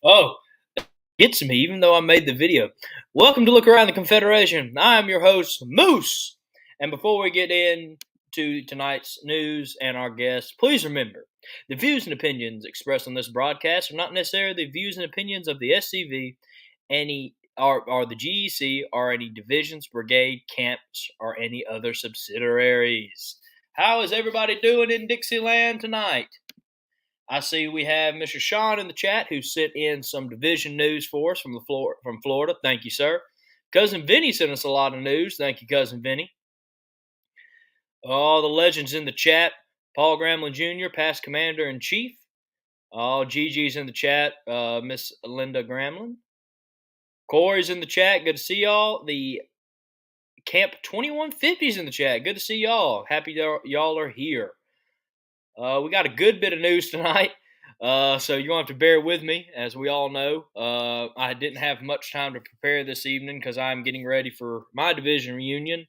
Oh, gets me, even though I made the video. Welcome to Look Around the Confederation. I'm your host, Moose. And before we get into tonight's news and our guests, please remember the views and opinions expressed on this broadcast are not necessarily the views and opinions of the SCV, or the GEC, or any divisions, brigade, camps, or any other subsidiaries. How is everybody doing in Dixieland tonight? I see we have Mr. Sean in the chat who sent in some division news for us from Florida. Thank you, sir. Cousin Vinny sent us a lot of news. Thank you, Cousin Vinny. All the legends in the chat. Paul Gramlin Jr., past commander-in-chief. All Gigi's in the chat. Miss Linda Gramlin. Corey's in the chat. Good to see y'all. The Camp 2150's in the chat. Good to see y'all. Happy y'all are here. We got a good bit of news tonight. So you're going to have to bear with me. As we all know, I didn't have much time to prepare this evening because I'm getting ready for my division reunion,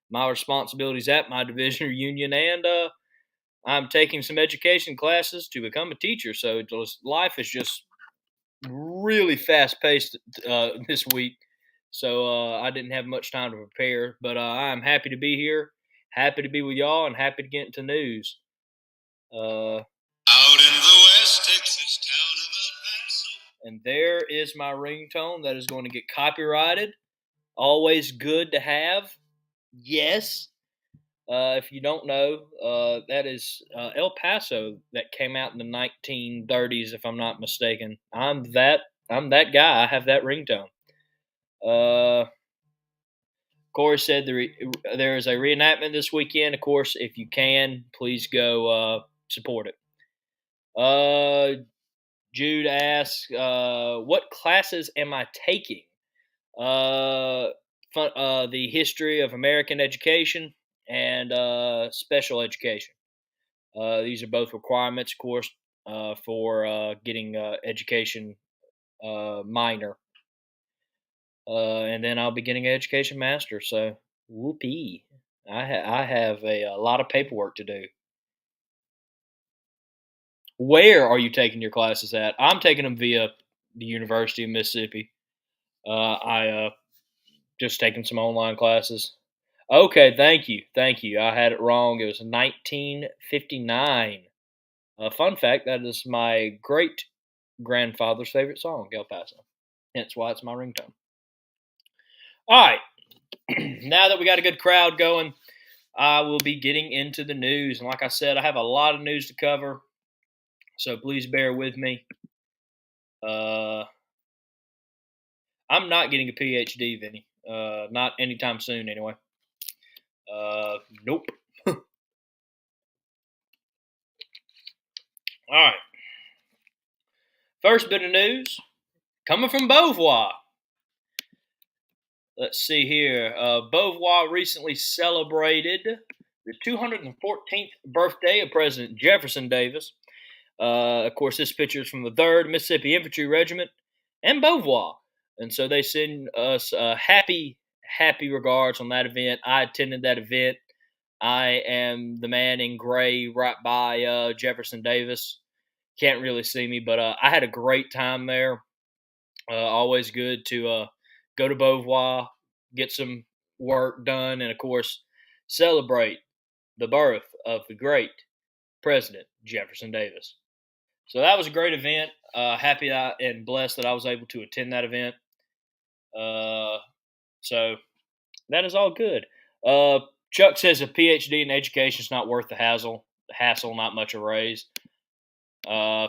my responsibilities at my division reunion, and I'm taking some education classes to become a teacher. So life is just really fast-paced this week. So I didn't have much time to prepare, but I'm happy to be here, happy to be with y'all, and happy to get into news. Out in the West Texas town of El Paso. And there is my ringtone that is going to get copyrighted. Always good to have. Yes. If you don't know, that is El Paso that came out in the 1930s, if I'm not mistaken. I'm that guy. I have that ringtone. Corey said there is a reenactment this weekend. Of course, if you can, please go support it. Jude asks, what classes am I taking? The history of American education and special education. These are both requirements, of course, for getting education minor. And then I'll be getting an education master. So, whoopee. I have a lot of paperwork to do. Where are you taking your classes at? I'm taking them via the University of Mississippi. I just taking some online classes. Okay, thank you. I had it wrong. It was 1959. Fun fact, that is my great-grandfather's favorite song, El Paso. Hence why it's my ringtone. All right. Now that we got a good crowd going, I will be getting into the news. And like I said, I have a lot of news to cover. So please bear with me. I'm not getting a PhD, Vinny. Not anytime soon, anyway. Nope. All right. First bit of news coming from Beauvoir. Let's see here. Beauvoir recently celebrated the 214th birthday of President Jefferson Davis. Of course, this picture is from the 3rd Mississippi Infantry Regiment and Beauvoir. And so they send us happy regards on that event. I attended that event. I am the man in gray right by Jefferson Davis. Can't really see me, but I had a great time there. Always good to go to Beauvoir, get some work done, and, of course, celebrate the birth of the great President Jefferson Davis. So that was a great event. Happy and blessed that I was able to attend that event. So that is all good. Chuck says a PhD in education is not worth the hassle. Not much a raise. I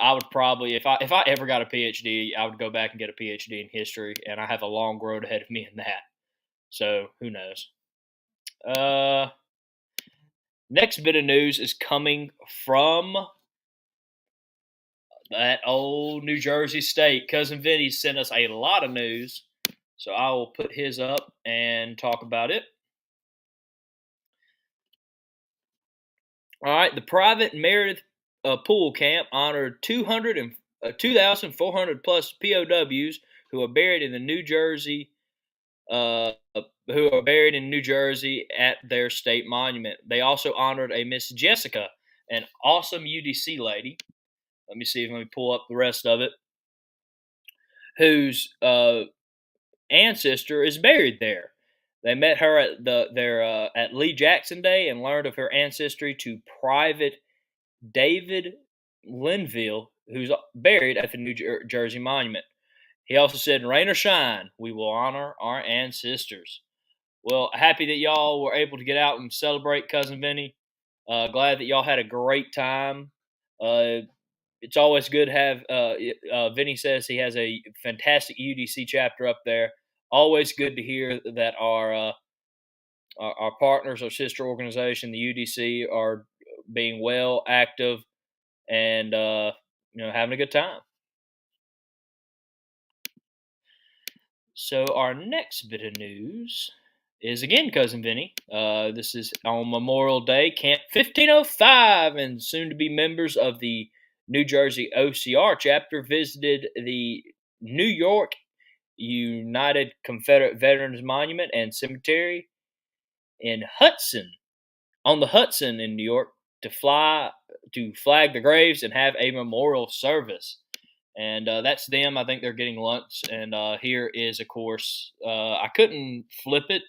would probably, if I ever got a PhD, I would go back and get a PhD in history, and I have a long road ahead of me in that. So who knows? Next bit of news is coming from that old New Jersey state. Cousin Vinny sent us a lot of news, so I will put his up and talk about it. All right, the private Meredith Pool Camp honored 2,400 plus POWs who are buried in New Jersey at their state monument. They also honored a Miss Jessica, an awesome UDC lady. Let me pull up the rest of it. whose ancestor is buried there. They met her at at Lee Jackson Day and learned of her ancestry to Private David Linville, who's buried at the New Jersey Monument. He also said, "Rain or shine, we will honor our ancestors." Well, happy that y'all were able to get out and celebrate Cousin Vinny. Glad that y'all had a great time. Uh, it's always good to have. Vinny says he has a fantastic UDC chapter up there. Always good to hear that our partners, our sister organization, the UDC, are being well, active, and having a good time. So our next bit of news is again Cousin Vinny. This is on Memorial Day, Camp 1505, and soon to be members of the New Jersey OCR chapter visited the New York United Confederate Veterans Monument and Cemetery in Hudson, on the Hudson in New York, to flag the graves and have a memorial service. And that's them. I think they're getting lunch. And here is, of course, I couldn't flip it,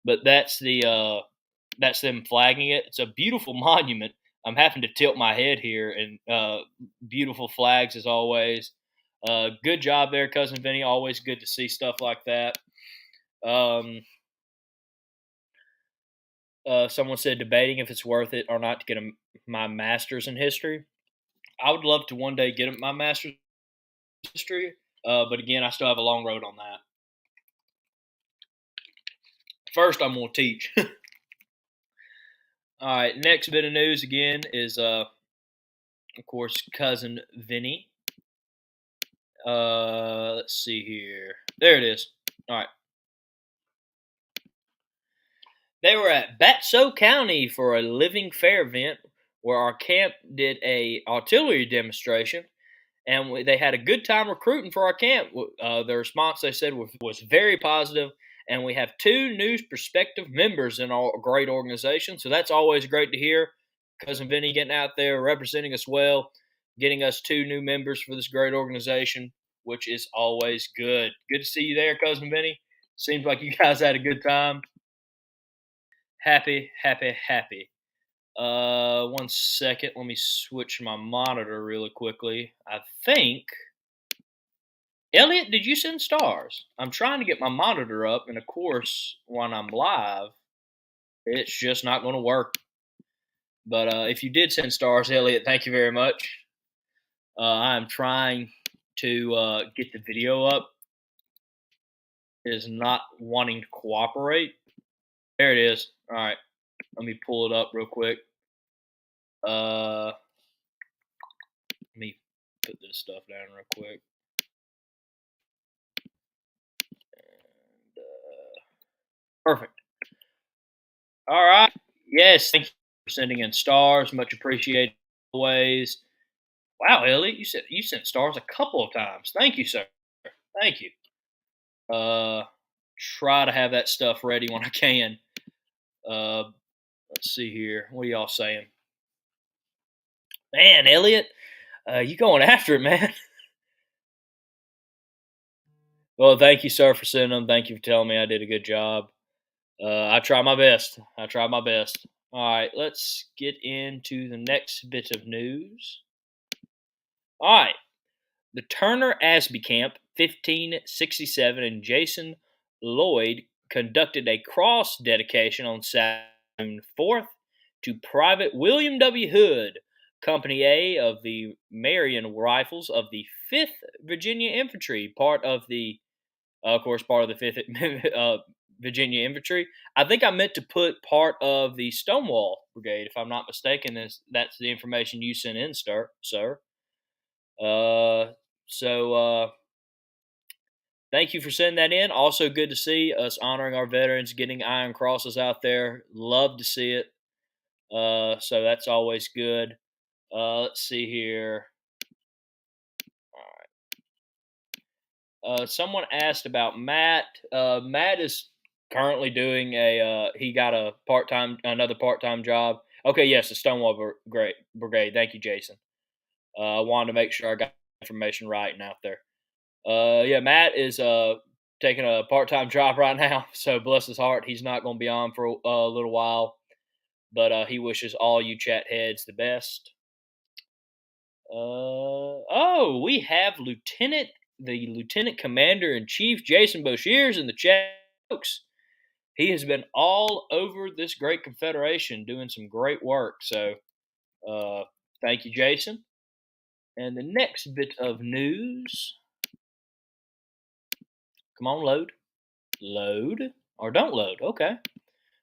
but that's them flagging it. It's a beautiful monument. I'm having to tilt my head here, and beautiful flags as always. Good job there, Cousin Vinny. Always good to see stuff like that. Someone said debating if it's worth it or not to get my master's in history. I would love to one day get my master's in history, but again, I still have a long road on that. First, I'm going to teach. All right, next bit of news again is, of course, Cousin Vinny. Let's see here. There it is. All right. They were at Batso County for a Living Fair event where our camp did a artillery demonstration, and they had a good time recruiting for our camp. The response, they said, was very positive, and we have 2 new prospective members in our great organization, so that's always great to hear. Cousin Vinny getting out there representing us well, getting us 2 new members for this great organization, which is always good. Good to see you there, Cousin Vinny. Seems like you guys had a good time. Happy, happy, happy. 1 second. Let me switch my monitor really quickly. I think. Elliot, did you send stars? I'm trying to get my monitor up, and of course, when I'm live, it's just not going to work. But if you did send stars, Elliot, thank you very much. I'm trying to get the video up. It is not wanting to cooperate. There it is. All right. Let me pull it up real quick. Let me put this stuff down real quick. And, perfect. All right. Yes. Thank you for sending in stars. Much appreciated always. Wow, Elliot, you sent stars a couple of times. Thank you, sir. Thank you. Try to have that stuff ready when I can. Let's see here. What are y'all saying? Man, Elliot, you going after it, man. Well, thank you, sir, for sending them. Thank you for telling me I did a good job. I try my best. I try my best. All right, let's get into the next bit of news. All right. The Turner Asby Camp 1567 and Jason Lloyd conducted a cross dedication on Saturday, June 4th to Private William W. Hood, Company A of the Marion Rifles of the 5th Virginia Infantry, part of the 5th Virginia Infantry. I think I meant to put part of the Stonewall Brigade, if I'm not mistaken. That's the information you sent in, sir. Thank you for sending that in. Also, good to see us honoring our veterans, getting Iron Crosses out there. Love to see it. So that's always good. Let's see here. All right. Someone asked about Matt. Matt is currently doing he got another part-time job. Okay, yes, the Stonewall Brigade. Thank you, Jason. I wanted to make sure I got information right and out there. Yeah, Matt is taking a part-time job right now, so bless his heart, he's not going to be on for a little while. But he wishes all you chat heads the best. Oh, we have the Lieutenant Commander in Chief Jason Boshears in the chat, folks. He has been all over this great confederation doing some great work. So, uh, thank you, Jason. And the next bit of news. Come on, load, or don't load. Okay.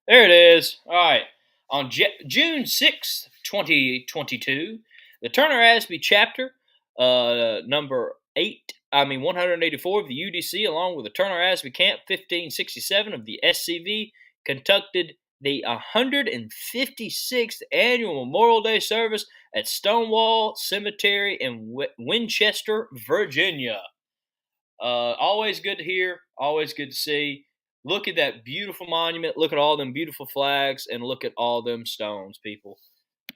There it is. All right. On June 6th, 2022, the Turner Asby chapter, number 184 of the UDC, along with the Turner Asby Camp 1567 of the SCV, conducted the 156th annual Memorial Day service at Stonewall Cemetery in Winchester, Virginia. Always good to hear. Always good to see. Look at that beautiful monument. Look at all them beautiful flags, and look at all them stones, people.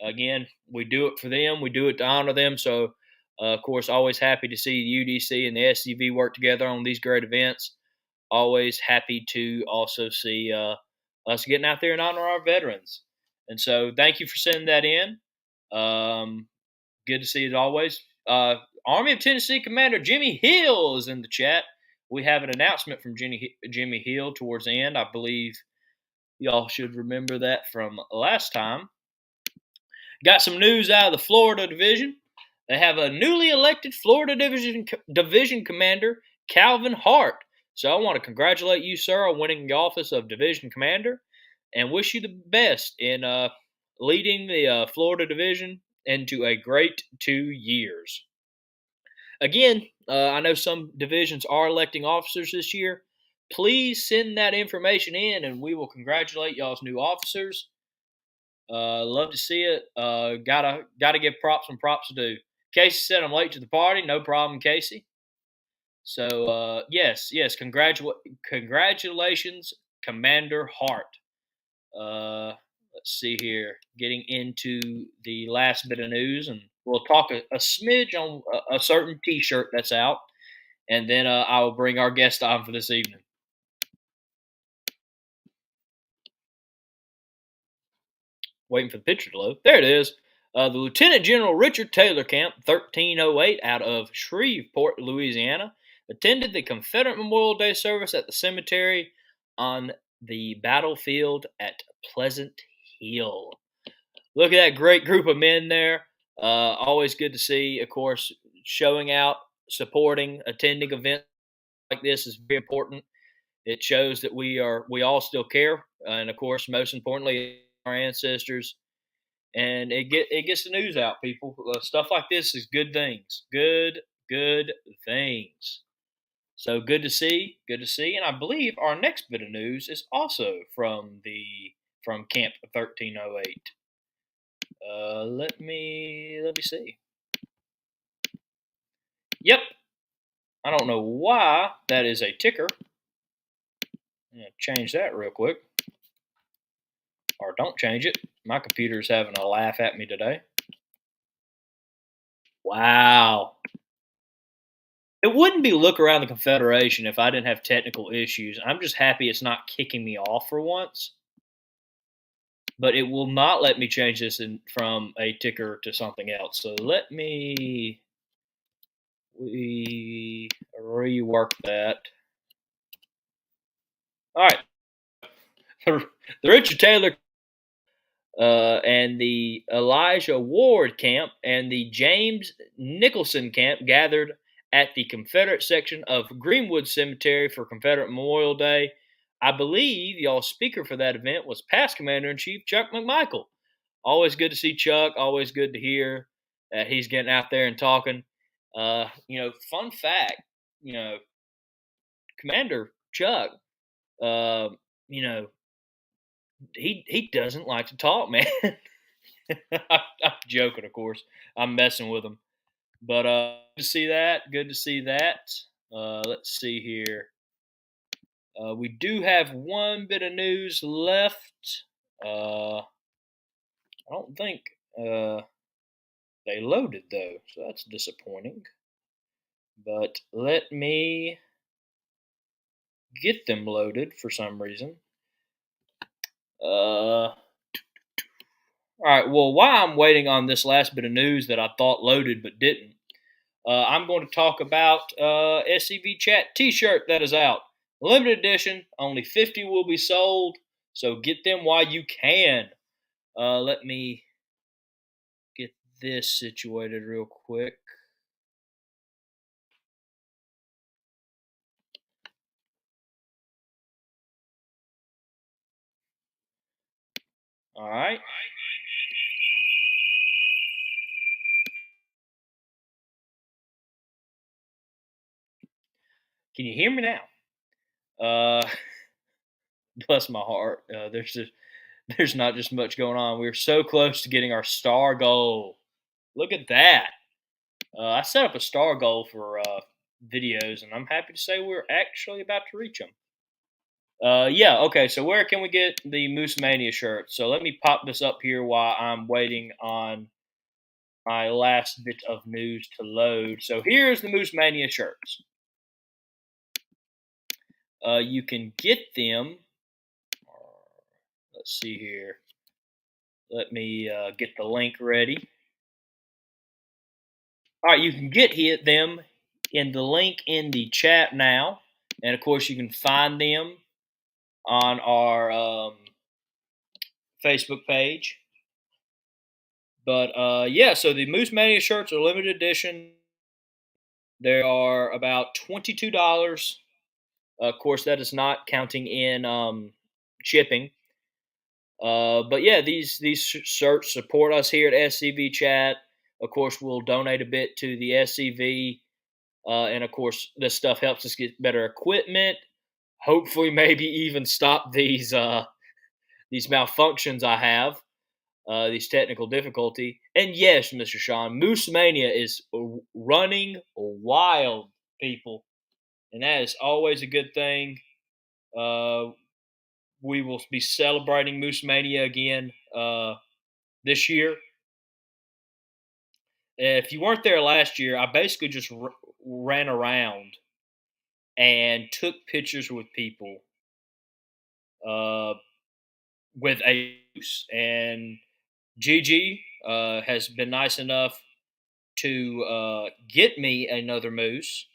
Again, we do it for them. We do it to honor them. So, of course, always happy to see the UDC and the SCV work together on these great events. Always happy to also see us getting out there and honor our veterans. And so, thank you for sending that in. Good to see you as always. Army of Tennessee Commander Jimmy Hill is in the chat. We have an announcement from Jimmy Hill towards the end. I believe y'all should remember that from last time. Got some news out of the Florida Division. They have a newly elected Florida Division Commander, Calvin Hart. So I want to congratulate you, sir, on winning the office of Division Commander, and wish you the best in leading the Florida Division into a great 2 years. Again, I know some divisions are electing officers this year. Please send that information in, and we will congratulate y'all's new officers. Love to see it. Gotta give props when props are due. Casey said I'm late to the party. No problem, Casey. So yes, congratulations, Commander Hart. Let's see here. Getting into the last bit of news, and we'll talk a smidge on a certain T-shirt that's out, and then I will bring our guest on for this evening. Waiting for the picture to load. There it is. The Lieutenant General Richard Taylor Camp, 1308, out of Shreveport, Louisiana, attended the Confederate Memorial Day service at the cemetery on the battlefield at Pleasant Hill. Look at that great group of men there. Always good to see, of course, showing out, supporting, attending events like this is very important. It shows that we all still care, and of course, most importantly, our ancestors. And it gets the news out, people. Stuff like this is good things. Good things. So good to see, and I believe our next bit of news is also from Camp 1308. Let me see. Yep. I don't know why that is a ticker. I'm gonna change that real quick. Or don't change it. My computer's having a laugh at me today. Wow. It wouldn't be Look Around the Confederation if I didn't have technical issues. I'm just happy it's not kicking me off for once. But it will not let me change this from a ticker to something else. So let me rework that. All right. The Richard Taylor and the Elijah Ward camp and the James Nicholson camp gathered at the Confederate section of Greenwood Cemetery for Confederate Memorial Day. I believe y'all's speaker for that event was past Commander-in-Chief Chuck McMichael. Always good to see Chuck. Always good to hear that he's getting out there and talking. Fun fact, Commander Chuck, he doesn't like to talk, man. I'm joking, of course. I'm messing with him. But good to see that. Good to see that. Let's see here. We do have one bit of news left. I don't think they loaded, though, so that's disappointing. but let me get them loaded for some reason. All right. Well, while I'm waiting on this last bit of news that I thought loaded but didn't, I'm going to talk about SCV Chat T-shirt that is out, limited edition. Only 50 will be sold, so get them while you can. Let me get this situated real quick. All right. Can you hear me now? Bless my heart. There's not just much going on. We're so close to getting our star goal. Look at that. I set up a star goal for videos, and I'm happy to say we're actually about to reach them. Yeah, okay, so where can we get the Moose Mania shirt? So let me pop this up here while I'm waiting on my last bit of news to load. So here's the Moose Mania shirts. You can get them. Let's see here. Let me get the link ready. All right, you can get them in the link in the chat now, and of course you can find them on our Facebook page. But yeah, so the Moose Mania shirts are limited edition. They are about $22. Of course, that is not counting in shipping. But yeah, these shirts support us here at SCV Chat. Of course, we'll donate a bit to the SCV, and of course, this stuff helps us get better equipment. Hopefully, maybe even stop these malfunctions I have. These technical difficulty. And yes, Mr. Sean, Moose Mania is running wild, people. And that is always a good thing. We will be celebrating Moose Mania again this year. If you weren't there last year, I basically just ran around and took pictures with people uh, with a moose. And Gigi has been nice enough to get me another moose.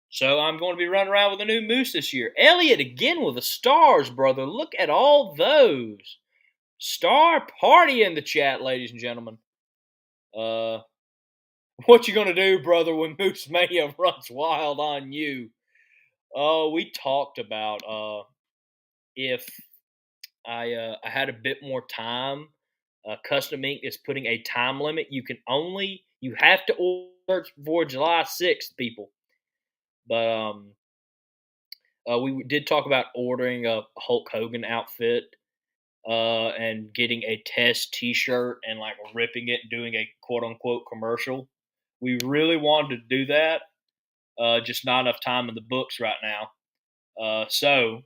So I'm going to be running around with a new moose this year. Elliot again with the stars, brother. Look at all those. Star party in the chat, ladies and gentlemen. What you gonna do, brother, when Moose Mania runs wild on you? We talked about if I had a bit more time. Custom Ink is putting a time limit. You have to order before July 6th, people. But we did talk about ordering a Hulk Hogan outfit and getting a test T-shirt and like ripping it and doing a quote unquote commercial. We really wanted to do that, just not enough time in the books right now. So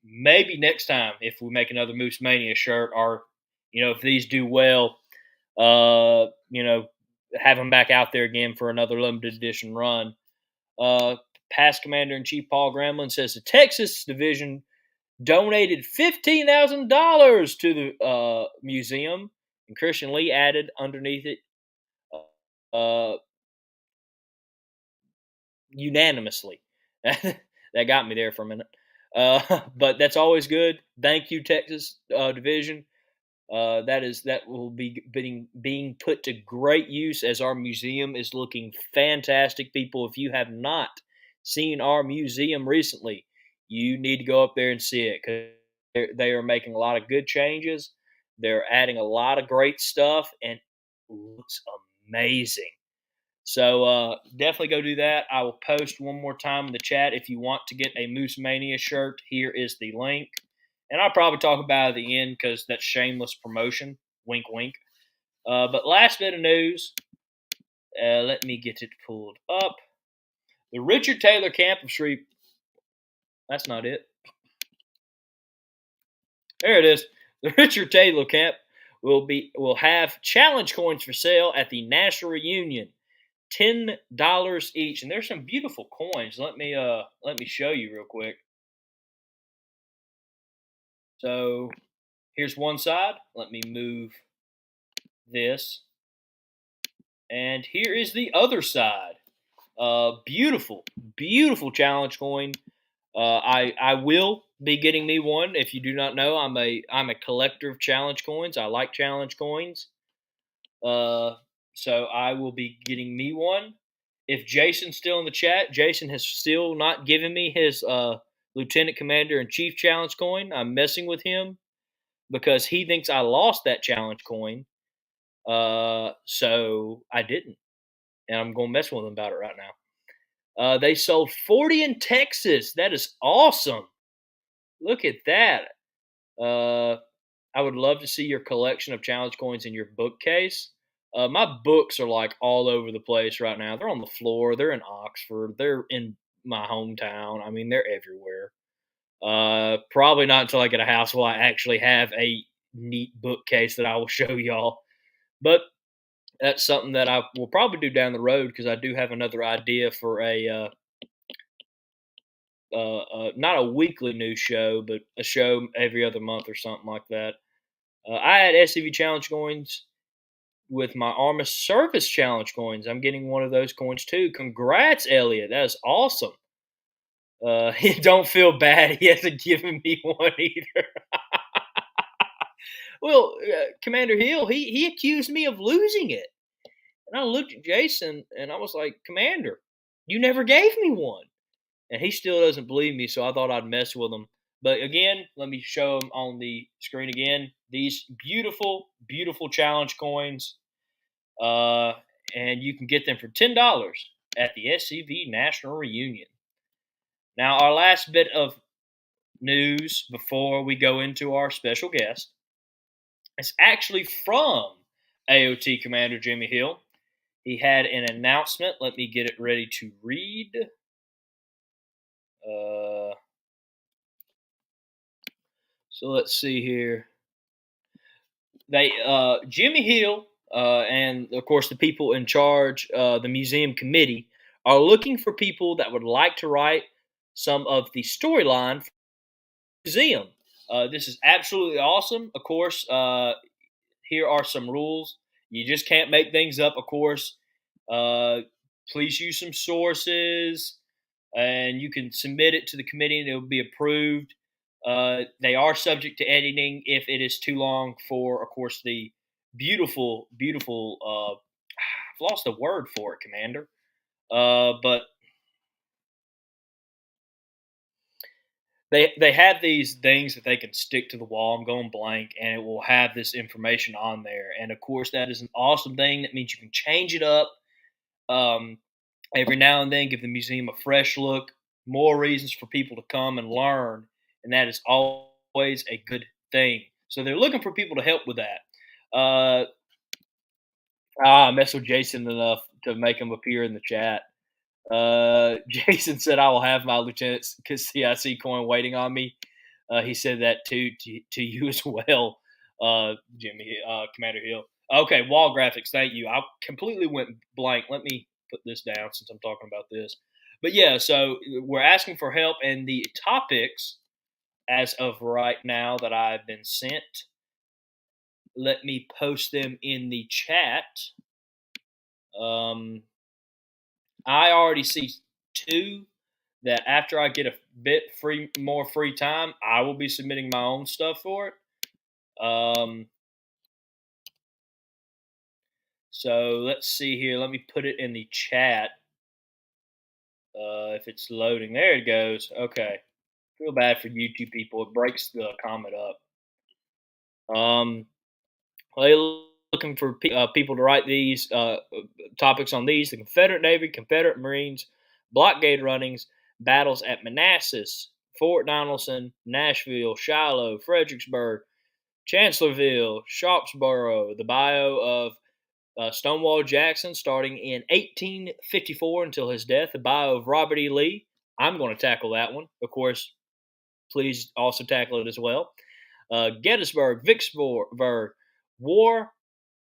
maybe next time if we make another Moose Mania shirt, or if these do well, have them back out there again for another limited edition run. Past Commander in Chief Paul Gremlin says the Texas division donated $15,000 to the museum, and Christian Lee added underneath it, uh, unanimously. That got me there for a minute, but that's always good. Thank you, Texas division. That will be being put to great use as our museum is looking fantastic. People, if you have not seen our museum recently, you need to go up there and see it, because they are making a lot of good changes. They're adding a lot of great stuff, and it looks amazing. So definitely go do that. I will post one more time in the chat if you want to get a Moose Mania shirt. Here is the link. And I'll probably talk about it at the end because that's shameless promotion. Wink, wink. But last bit of news. Let me get it pulled up. The Richard Taylor Camp of Shreve. That's not it. There it is. The Richard Taylor Camp will have challenge coins for sale at the National Reunion. $10 each, and there's some beautiful coins. Let me show you real quick. So here's one side. Let me move this, and here is the other side. Beautiful, beautiful challenge coin. I will be getting me one. If you do not know, I'm a collector of challenge coins. I like challenge coins. Uh, so I will be getting me one. If Jason's still in the chat, Jason has still not given me his Lieutenant Commander in Chief challenge coin. I'm messing with him because he thinks I lost that challenge coin. So I didn't, and I'm going to mess with him about it right now. They sold 40 in Texas. That is awesome. Look at that. Uh, I would love to see your collection of challenge coins in your bookcase. My books are like all over the place right now. They're on the floor. They're in Oxford. They're in my hometown. I mean, they're everywhere. Probably not until I get a house will I actually have a neat bookcase that I will show y'all. But that's something that I will probably do down the road because I do have another idea for a not a weekly news show, but a show every other month or something like that. I had SCV challenge coins with my Armor Service challenge coins. I'm getting one of those coins too. Congrats, Elliot. That is awesome. Don't feel bad. He hasn't given me one either. Well, Commander Hill, he accused me of losing it. And I looked at Jason and I was like, Commander, you never gave me one. And he still doesn't believe me, so I thought I'd mess with him. But again, let me show them on the screen again. These beautiful, beautiful challenge coins. And you can get them for $10 at the SCV National Reunion. Now, our last bit of news before we go into our special guest is actually from AOT Commander Jimmy Hill. He had an announcement. Let me get it ready to read. So let's see here. Jimmy Hill and of course the people in charge, the museum committee, are looking for people that would like to write some of the storyline for the museum. This is absolutely awesome. Of course, here are some rules. You just can't make things up. Of course, uh, please use some sources, and you can submit it to the committee, and it will be approved. They are subject to editing if it is too long for, of course, the beautiful, beautiful. I've lost the word for it, Commander. But they have these things that they can stick to the wall. I'm going blank, and it will have this information on there. And of course, that is an awesome thing. That means you can change it up um, every now and then, give the museum a fresh look, more reasons for people to come and learn, and that is always a good thing. So they're looking for people to help with that. I messed with Jason enough to make him appear in the chat. Jason said, "I will have my Lieutenant CIC coin waiting on me." He said that to you as well, Jimmy, Commander Hill. Okay, wall graphics. Thank you. I completely went blank. Let me put this down since I'm talking about this. But yeah, so we're asking for help, and the topics as of right now that I've been sent. Let me post them in the chat. I already see two that after I get a bit more free time, I will be submitting my own stuff for it. So let's see here. Let me put it in the chat. If it's loading, there it goes. Okay, feel bad for YouTube people. It breaks the comment up. Well, looking for people to write these topics on these: the Confederate Navy, Confederate Marines, blockade runnings, battles at Manassas, Fort Donelson, Nashville, Shiloh, Fredericksburg, Chancellorsville, Sharpsboro, the bio of Stonewall Jackson starting in 1854 until his death, the bio of Robert E. Lee. I'm going to tackle that one. Of course, please also tackle it as well. Gettysburg, Vicksburg, War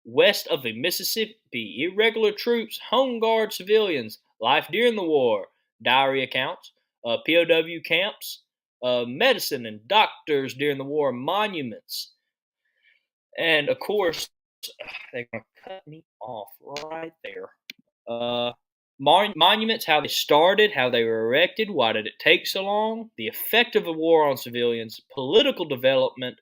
west of the Mississippi, irregular troops, home guard civilians, life during the war, diary accounts, POW camps, medicine and doctors during the war, monuments. And of course, they're going to cut me off right there. Monuments, how they started, how they were erected, why did it take so long, the effect of the war on civilians, political development,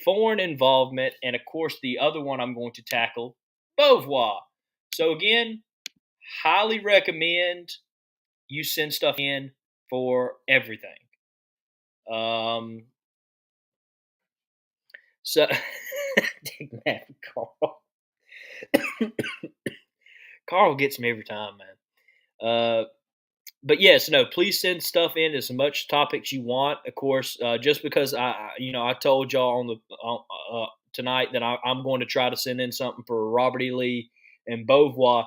foreign involvement, and of course, the other one I'm going to tackle, Beauvoir. So, again, highly recommend you send stuff in for everything. So, Carl. Carl gets me every time, man. But yes, no, please send stuff in as much topics you want. Of course, just because I told y'all tonight that I'm going to try to send in something for Robert E. Lee and Beauvoir.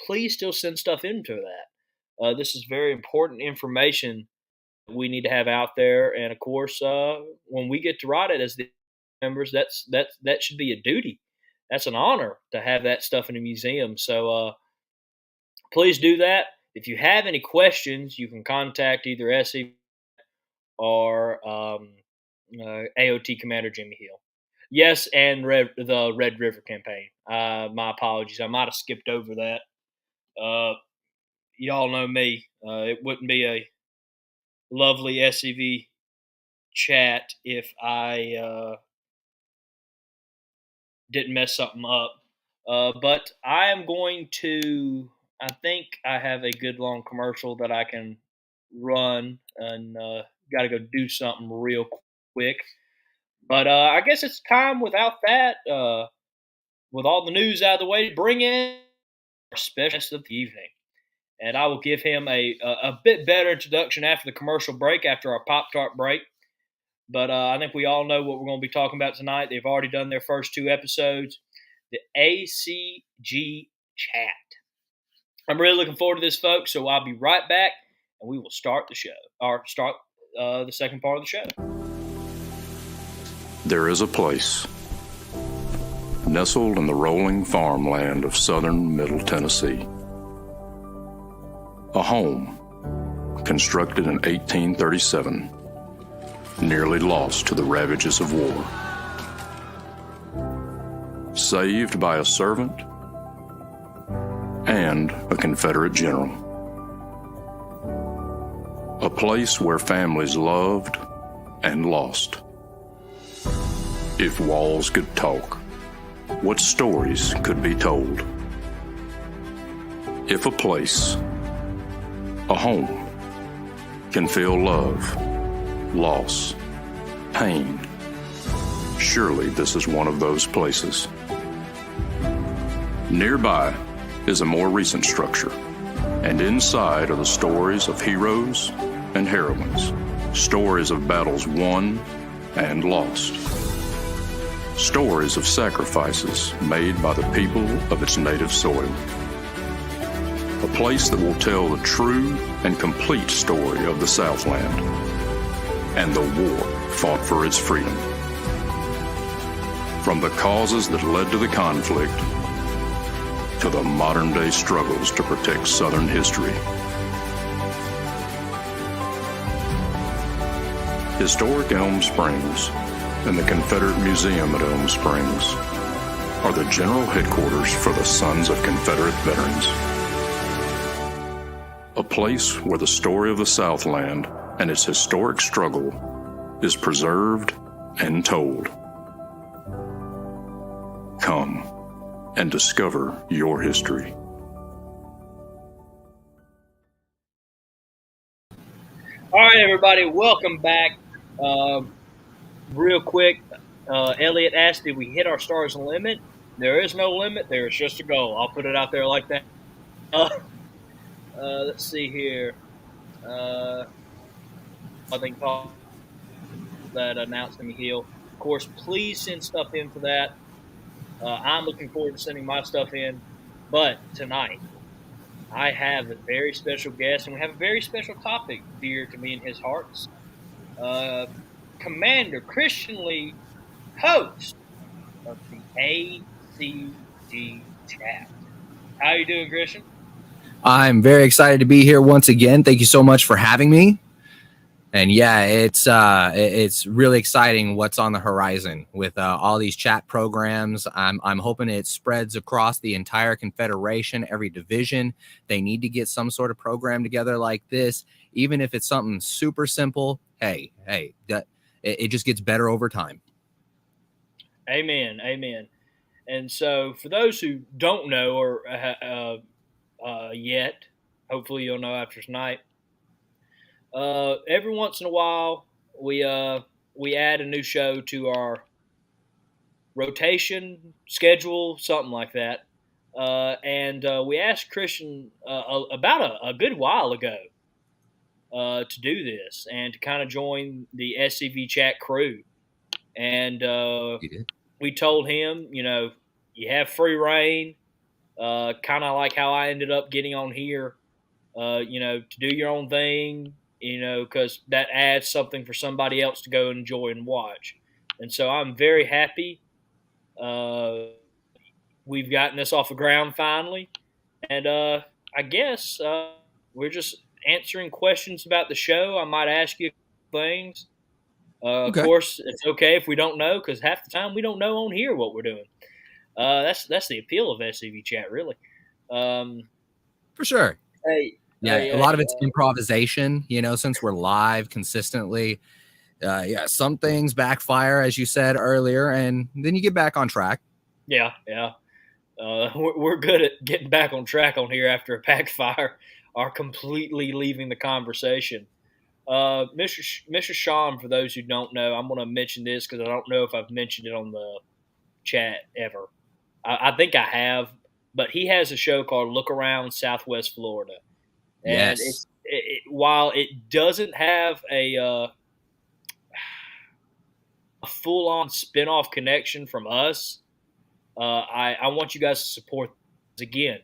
Please still send stuff into that. This is very important information we need to have out there, and of course, when we get to write it as the members, that should be a duty. That's an honor to have that stuff in a museum. So please do that. If you have any questions, you can contact either SCV or AOT Commander Jimmy Hill. Yes, and the Red River campaign. My apologies. I might have skipped over that. Y'all know me. It wouldn't be a lovely SCV chat if I didn't mess something up. But I am going to. I think I have a good long commercial that I can run, and got to go do something real quick. But I guess it's time without that, with all the news out of the way, to bring in our specialist of the evening. And I will give him a bit better introduction after the commercial break, after our Pop-Tart break. But I think we all know what we're going to be talking about tonight. They've already done their first 2 episodes, the ACG CHAT. I'm really looking forward to this, folks, so I'll be right back, and we will start the show, or start the second part of the show. There is a place, nestled in the rolling farmland of southern Middle Tennessee. A home, constructed in 1837, nearly lost to the ravages of war. Saved by a servant and a Confederate general. A place where families loved and lost. If walls could talk, what stories could be told? If a place, a home, can feel love, loss, pain, surely this is one of those places. Nearby is a more recent structure, and inside are the stories of heroes and heroines, stories of battles won and lost, stories of sacrifices made by the people of its native soil. A place that will tell the true and complete story of the Southland and the war fought for its freedom. From the causes that led to the conflict to the modern-day struggles to protect Southern history. Historic Elm Springs and the Confederate Museum at Elm Springs are the general headquarters for the Sons of Confederate Veterans. A place where the story of the Southland and its historic struggle is preserved and told. Come and discover your history. All right, everybody, welcome back. Real quick, Elliot asked, did we hit our stars limit? There is no limit. There is just a goal. I'll put it out there like that. Let's see here. I think that announced me Hill. Of course, please send stuff in for that. I'm looking forward to sending my stuff in. But tonight, I have a very special guest, and we have a very special topic dear to me and his hearts. Commander Christan Lee, host of the ACG ACG CHAT. How you doing, Christian? I'm very excited to be here once again. Thank you so much for having me. And yeah, it's really exciting what's on the horizon with all these chat programs. I'm hoping it spreads across the entire Confederation, every division. They need to get some sort of program together like this, even if it's something super simple. Hey, it just gets better over time. Amen. Amen. And so, for those who don't know or yet, hopefully you'll know after tonight. Every once in a while, we add a new show to our rotation schedule, something like that. And we asked Christian about a good while ago to do this and to kind of join the SCV chat crew. And we told him, you have free reign, kind of like how I ended up getting on here, to do your own thing, because that adds something for somebody else to go enjoy and watch. And so I'm very happy we've gotten this off the ground finally. And I guess we're just answering questions about the show. I might ask you things. Of Okay. course, it's okay if we don't know, because half the time we don't know on here what we're doing. That's the appeal of SCV Chat, really. For sure. Yeah, a lot of it's Hey, improvisation, since we're live consistently. Some things backfire, as you said earlier, and then you get back on track. yeah. We're good at getting back on track on here after a backfire or completely leaving the conversation. Mr. Sean, for those who don't know, I'm going to mention this because I don't know if I've mentioned it on the chat ever. I think I have, but he has a show called Look Around Southwest Florida. And Yes. while it doesn't have a full-on spin-off connection from us, I want you guys to support this. Again,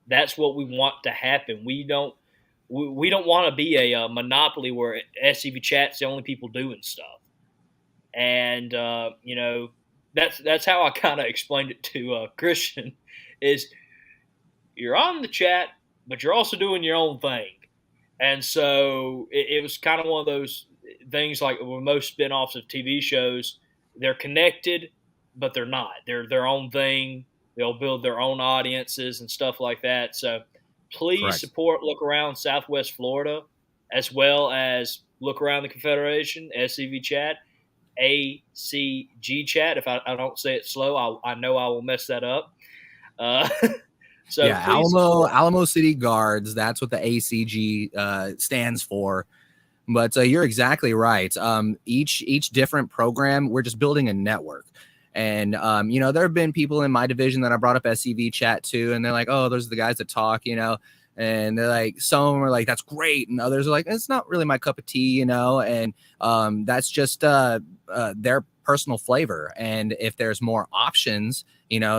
that's what we want to happen. We don't want to be a monopoly where SCV Chat's the only people doing stuff. And that's how I kind of explained it to Christian. Is you're on the chat, but you're also doing your own thing. And so it was kind of one of those things like with most spin-offs of TV shows, they're connected, but they're not. They're their own thing. They'll build their own audiences and stuff like that. So please Correct. support Look Around Southwest Florida, as well as Look Around the Confederation, SCV Chat, ACG Chat. If I don't say it slow, I know I will mess that up. Uh, so Yeah, please support. Alamo City Guards. That's what the ACG stands for. But you're exactly right. Each different program, we're just building a network. And there have been people in my division that I brought up SCV Chat to, and they're like, "Oh, those are the guys that talk," and they're like, some of them are like, "That's great," and others are like, "It's not really my cup of tea," and that's just their personal flavor. And if there's more options,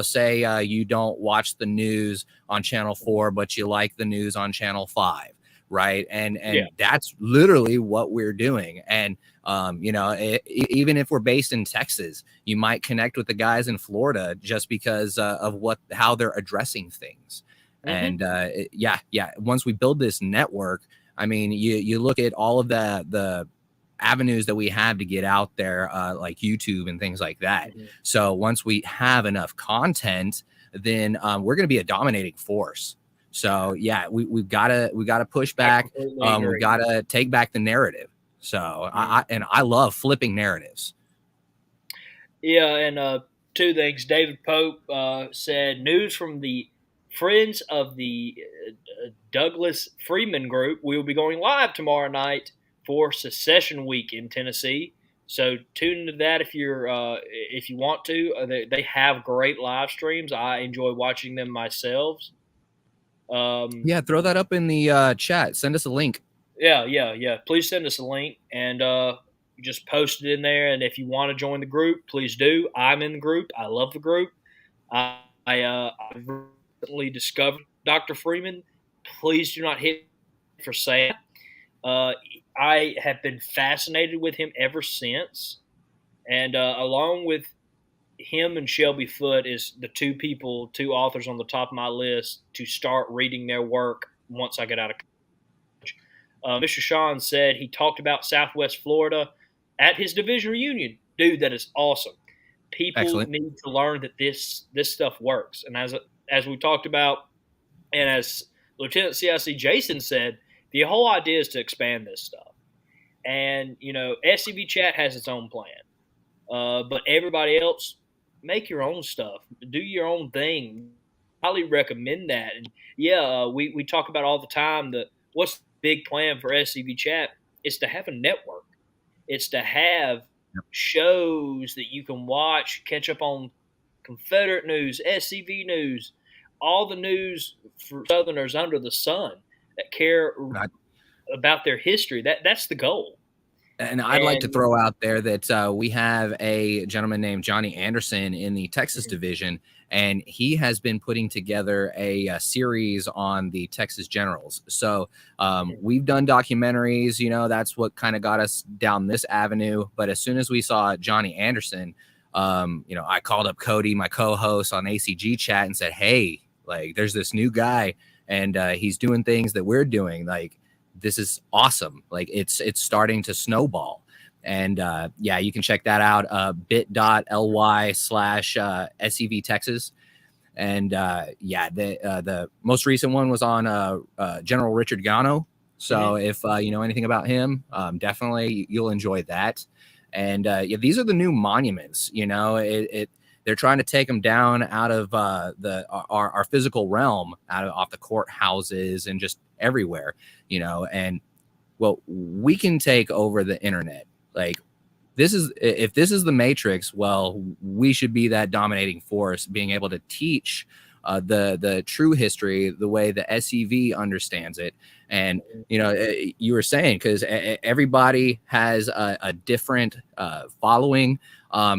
say you don't watch the news on Channel 4, but you like the news on Channel 5. Right. And Yeah. that's literally what we're doing. And, even if we're based in Texas, you might connect with the guys in Florida just because of how they're addressing things. Mm-hmm. And once we build this network, I mean, you look at all of the avenues that we have to get out there, like YouTube and things like that. Mm-hmm. So once we have enough content, then we're going to be a dominating force. So yeah, we've got to push back. We've got to take back the narrative. So I love flipping narratives. Yeah, and two things. David Pope said news from the Friends of the Douglas Freeman Group. We will be going live tomorrow night for Secession Week in Tennessee. So tune into that if you want to. They have great live streams. I enjoy watching them myself. Throw that up in the chat. Send us a link. Yeah. Please send us a link and just post it in there. And if you want to join the group, please do. I'm in the group. I love the group. I recently discovered Dr. Freeman. Please do not hit for sale. I have been fascinated with him ever since. And along with him and Shelby Foote is the two authors on the top of my list to start reading their work once I get out of college. Mr. Sean said he talked about Southwest Florida at his division reunion. Dude, that is awesome. People Excellent. need to learn that this stuff works. And as we talked about, and as Lieutenant CIC Jason said, the whole idea is to expand this stuff. And, SCV Chat has its own plan. But everybody else, make your own stuff. Do your own thing. Highly recommend that. And we talk about all the time that what's the big plan for SCV Chat? It's to have a network. It's to have shows that you can watch, catch up on Confederate news, SCV news, all the news for Southerners under the sun that care about their history. That's the goal. And I'd like to throw out there that we have a gentleman named Johnny Anderson in the Texas division, and he has been putting together a series on the Texas Generals. So we've done documentaries, that's what kind of got us down this avenue. But as soon as we saw Johnny Anderson, I called up Cody, my co-host on ACG Chat, and said, hey, like, there's this new guy, and he's doing things that we're doing. Like, this is awesome. Like, it's starting to snowball. And you can check that out, bit.ly/SCV Texas. And the most recent one was on General Richard Gano. So if you know anything about him, definitely you'll enjoy that. And these are the new monuments. They're trying to take them down out of our physical realm, off the courthouses and just everywhere, and well, we can take over the internet. Like, if this is the Matrix, well, we should be that dominating force, being able to teach the true history the way the SCV understands it. And you were saying, because everybody has a different following.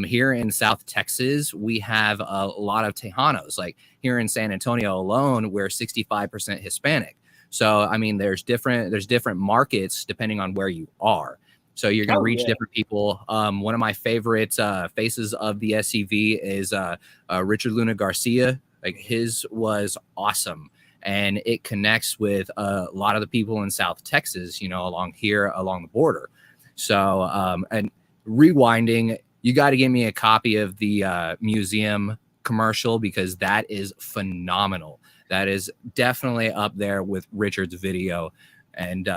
Here in South Texas, we have a lot of Tejanos. Like here in San Antonio alone, we're 65% Hispanic. So I mean, there's different markets depending on where you are. So you're going to reach different people. One of my favorite faces of the SCV is Richard Luna Garcia. Like, his was awesome, and it connects with a lot of the people in South Texas, along the border. So and rewinding, you got to give me a copy of the museum commercial, because that is phenomenal. That is definitely up there with Richard's video. And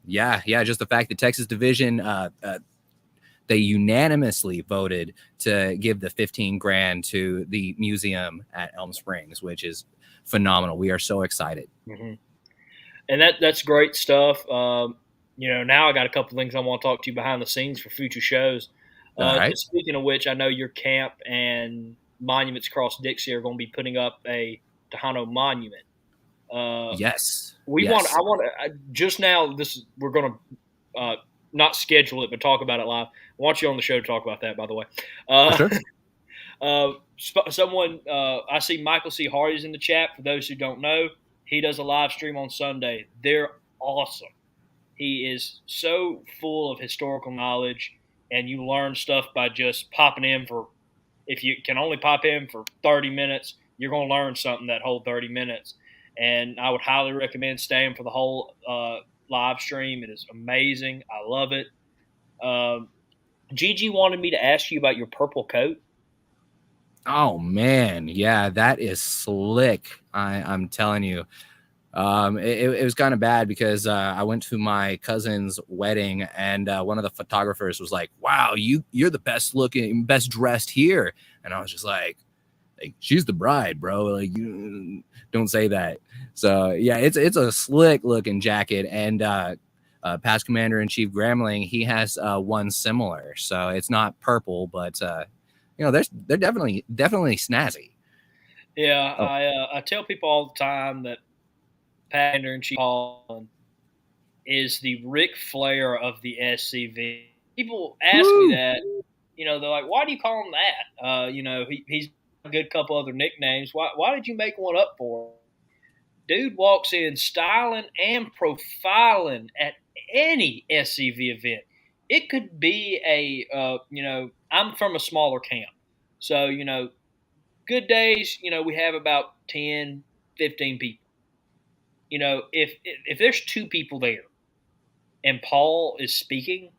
just the fact that Texas Division, they unanimously voted to give the $15,000 to the museum at Elm Springs, which is phenomenal. We are so excited. Mm-hmm. And that's great stuff. Now I got a couple things I want to talk to you behind the scenes for future shows. Right. Speaking of which, I know your camp and Monuments Across Dixie are going to be putting up a Tejano monument. Yes. We're going to not schedule it, but talk about it live. I want you on the show to talk about that, by the way. Sure. I see Michael C. Hardy's in the chat. For those who don't know, he does a live stream on Sunday. They're awesome. He is so full of historical knowledge, and you learn stuff by just popping in if you can only pop in for 30 minutes, you're going to learn something that whole 30 minutes. And I would highly recommend staying for the whole live stream. It is amazing. I love it. Gigi wanted me to ask you about your purple coat. Oh man, yeah, that is slick. I'm telling you. It was kind of bad because I went to my cousin's wedding, and one of the photographers was like, "Wow, you're the best looking, best dressed here," and I was just like, she's the bride, bro. Like, you don't say that. So yeah, it's a slick looking jacket, and past Commander in Chief Gramling, he has one similar. So it's not purple, but they're definitely snazzy. Yeah, I tell people all the time that Commander in Chief is the Ric Flair of the SCV. People ask me that, they're like, "Why do you call him that?" He's a good couple other nicknames. Why did you make one up for him? Dude walks in styling and profiling at any SCV event. It could be I'm from a smaller camp, So, good days, we have about 10, 15 people. If there's two people there and Paul is speaking,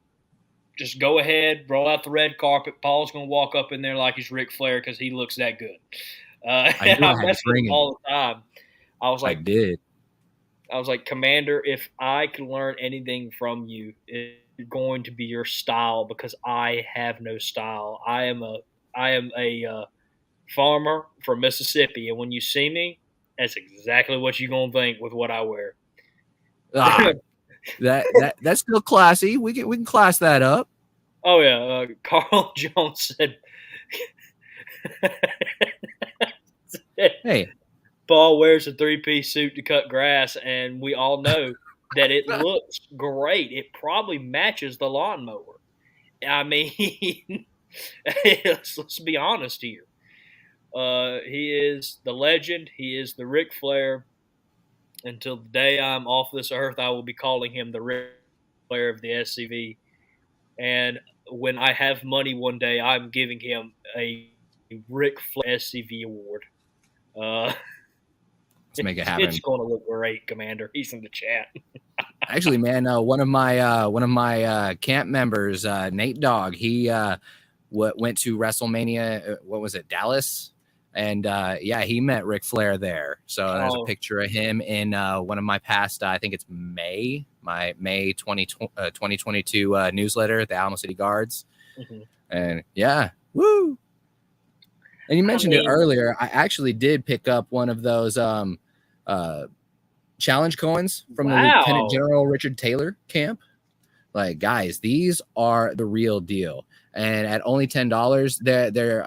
just go ahead, roll out the red carpet. Paul's going to walk up in there like he's Ric Flair because he looks that good. I And knew I I had to mess with bring him it. all the time. I was I like, did. Commander, if I could learn anything from you, it's going to be your style because I have no style. I am a farmer from Mississippi, and when you see me, that's exactly what you're gonna think with what I wear. Ah, that's still classy. We can class that up. Oh yeah, Carl Jones said Hey, Paul wears a three-piece suit to cut grass, and we all know that it looks great. It probably matches the lawnmower. I mean, let's be honest here. He is the legend. He is the Ric Flair. Until the day I'm off this earth, I will be calling him the Ric Flair of the SCV. And when I have money one day, I'm giving him a Ric Flair SCV award. Uh, let's make it it's happen. going to look great, Commander. He's in the chat. Actually, man, one of my camp members, Nate Dogg, he went to WrestleMania. What was it, Dallas? And yeah, he met Ric Flair there. So there's a picture of him in one of my past. I think it's my May 2022 newsletter, the Alamo City Guards. Mm-hmm. And yeah, woo. And you mentioned it earlier. I actually did pick up one of those challenge coins from the Lieutenant General Richard Taylor camp. Like, guys, these are the real deal. And at only $10, they're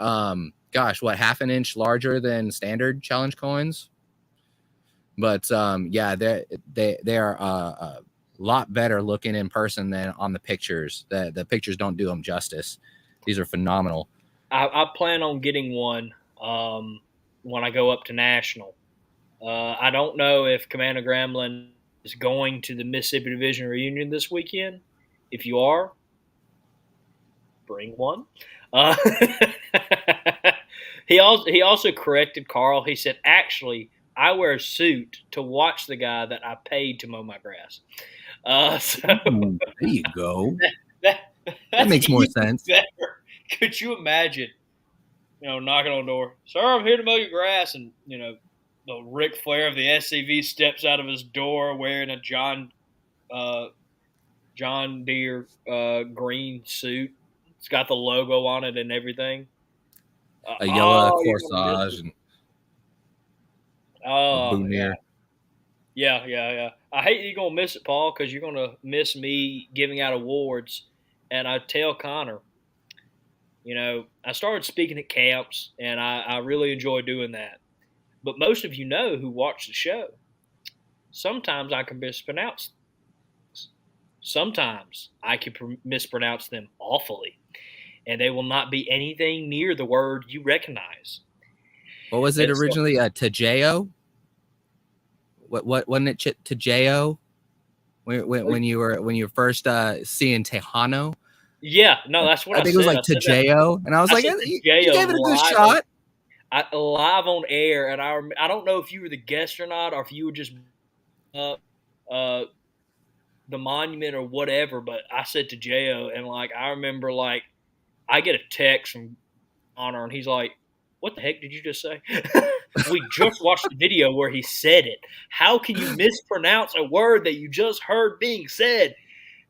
gosh, what, half an inch larger than standard challenge coins. But yeah, they are a lot better looking in person than on the pictures. The pictures don't do them justice. These are phenomenal. I plan on getting one when I go up to National. I don't know if Commander Gremlin is going to the Mississippi Division reunion this weekend. If you are, bring one. He also corrected Carl. He said, actually, I wear a suit to watch the guy that I paid to mow my grass. So there you go. That makes more sense. Better. Could you imagine, knocking on the door, sir, I'm here to mow your grass, and, the Ric Flair of the SCV steps out of his door wearing a John Deere green suit. It's got the logo on it and everything. A yellow corsage and boutonniere. Yeah. I hate you're gonna miss it, Paul, because you're gonna miss me giving out awards. And I tell Connor, I started speaking at camps, and I really enjoy doing that. But most of you know who watch the show. Sometimes I can mispronounce things. Sometimes I can mispronounce them awfully, and they will not be anything near the word you recognize. What was it originally? Tajeo? What wasn't it Tajeo? When you were first seeing Tejano? Yeah, no, that's what I said. I think it was like Tajeo, and I was like, you gave it a good shot. Live on air, and I don't know if you were the guest or not, or if you were just the monument or whatever, but I said Tajeo, and I remember I get a text from Honor, and he's like, what the heck did you just say? We just watched the video where he said it. How can you mispronounce a word that you just heard being said?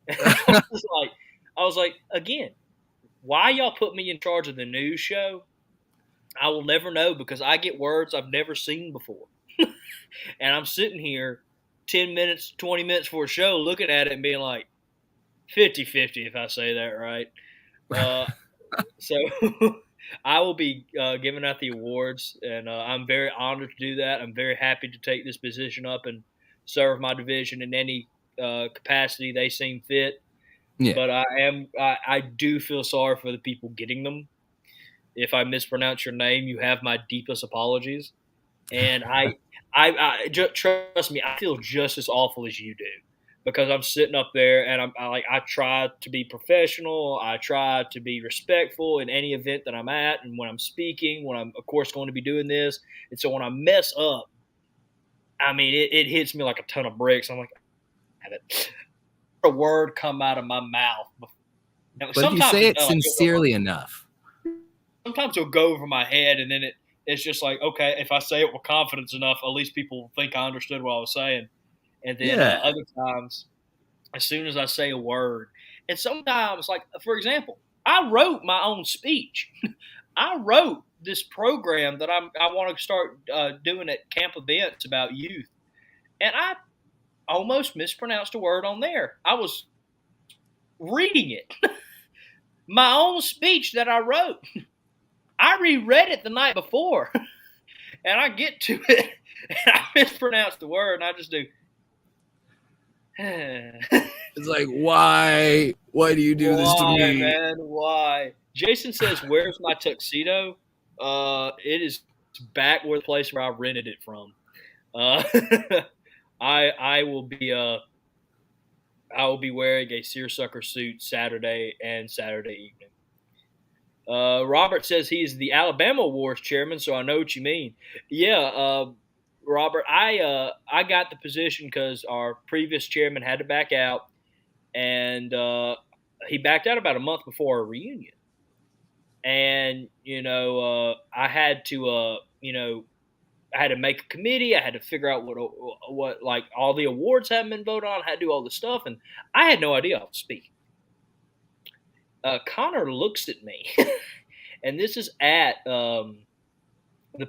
I was like, again, why y'all put me in charge of the news show? I will never know, because I get words I've never seen before. And I'm sitting here 10 minutes, 20 minutes for a show looking at it and being like, 50-50 if I say that right. So I will be giving out the awards, and I'm very honored to do that. I'm very happy to take this position up and serve my division in any capacity they seem fit. Yeah. But I do feel sorry for the people getting them. If I mispronounce your name, you have my deepest apologies. And I just trust me, I feel just as awful as you do, because I'm sitting up there and I try to be professional. I try to be respectful in any event that I'm at, and when I'm speaking, when I'm of course going to be doing this. And so when I mess up, I mean, it hits me like a ton of bricks. I'm like, have it. A word come out of my mouth. Now, But if you sometimes say it it does. sincerely enough, Sometimes it'll go over my head, and then it's just like, okay, if I say it with confidence enough, at least people will think I understood what I was saying. And then yeah. other times, as soon as I say a word, and sometimes, like for example, I wrote my own speech. I wrote this program that I want to start doing at camp events about youth, and I almost mispronounced a word on there. I was reading it, my own speech that I wrote. I reread it the night before, and I get to it, and I mispronounce the word, and I just do. It's like, why? Why do you do this to Why, me? man? Why? Jason says, "Where's my tuxedo?" It is back where the place where I rented it from. Uh, I will be wearing a seersucker suit Saturday and Saturday evening. Robert says he's the Alabama Awards chairman, so I know what you mean. Yeah, Robert, I got the position because our previous chairman had to back out, and he backed out about a month before our reunion. And I had to I had to make a committee. I had to figure out what like all the awards hadn't been voted on. I had to do all this stuff, and I had no idea I was speaking. Connor looks at me, and this is at the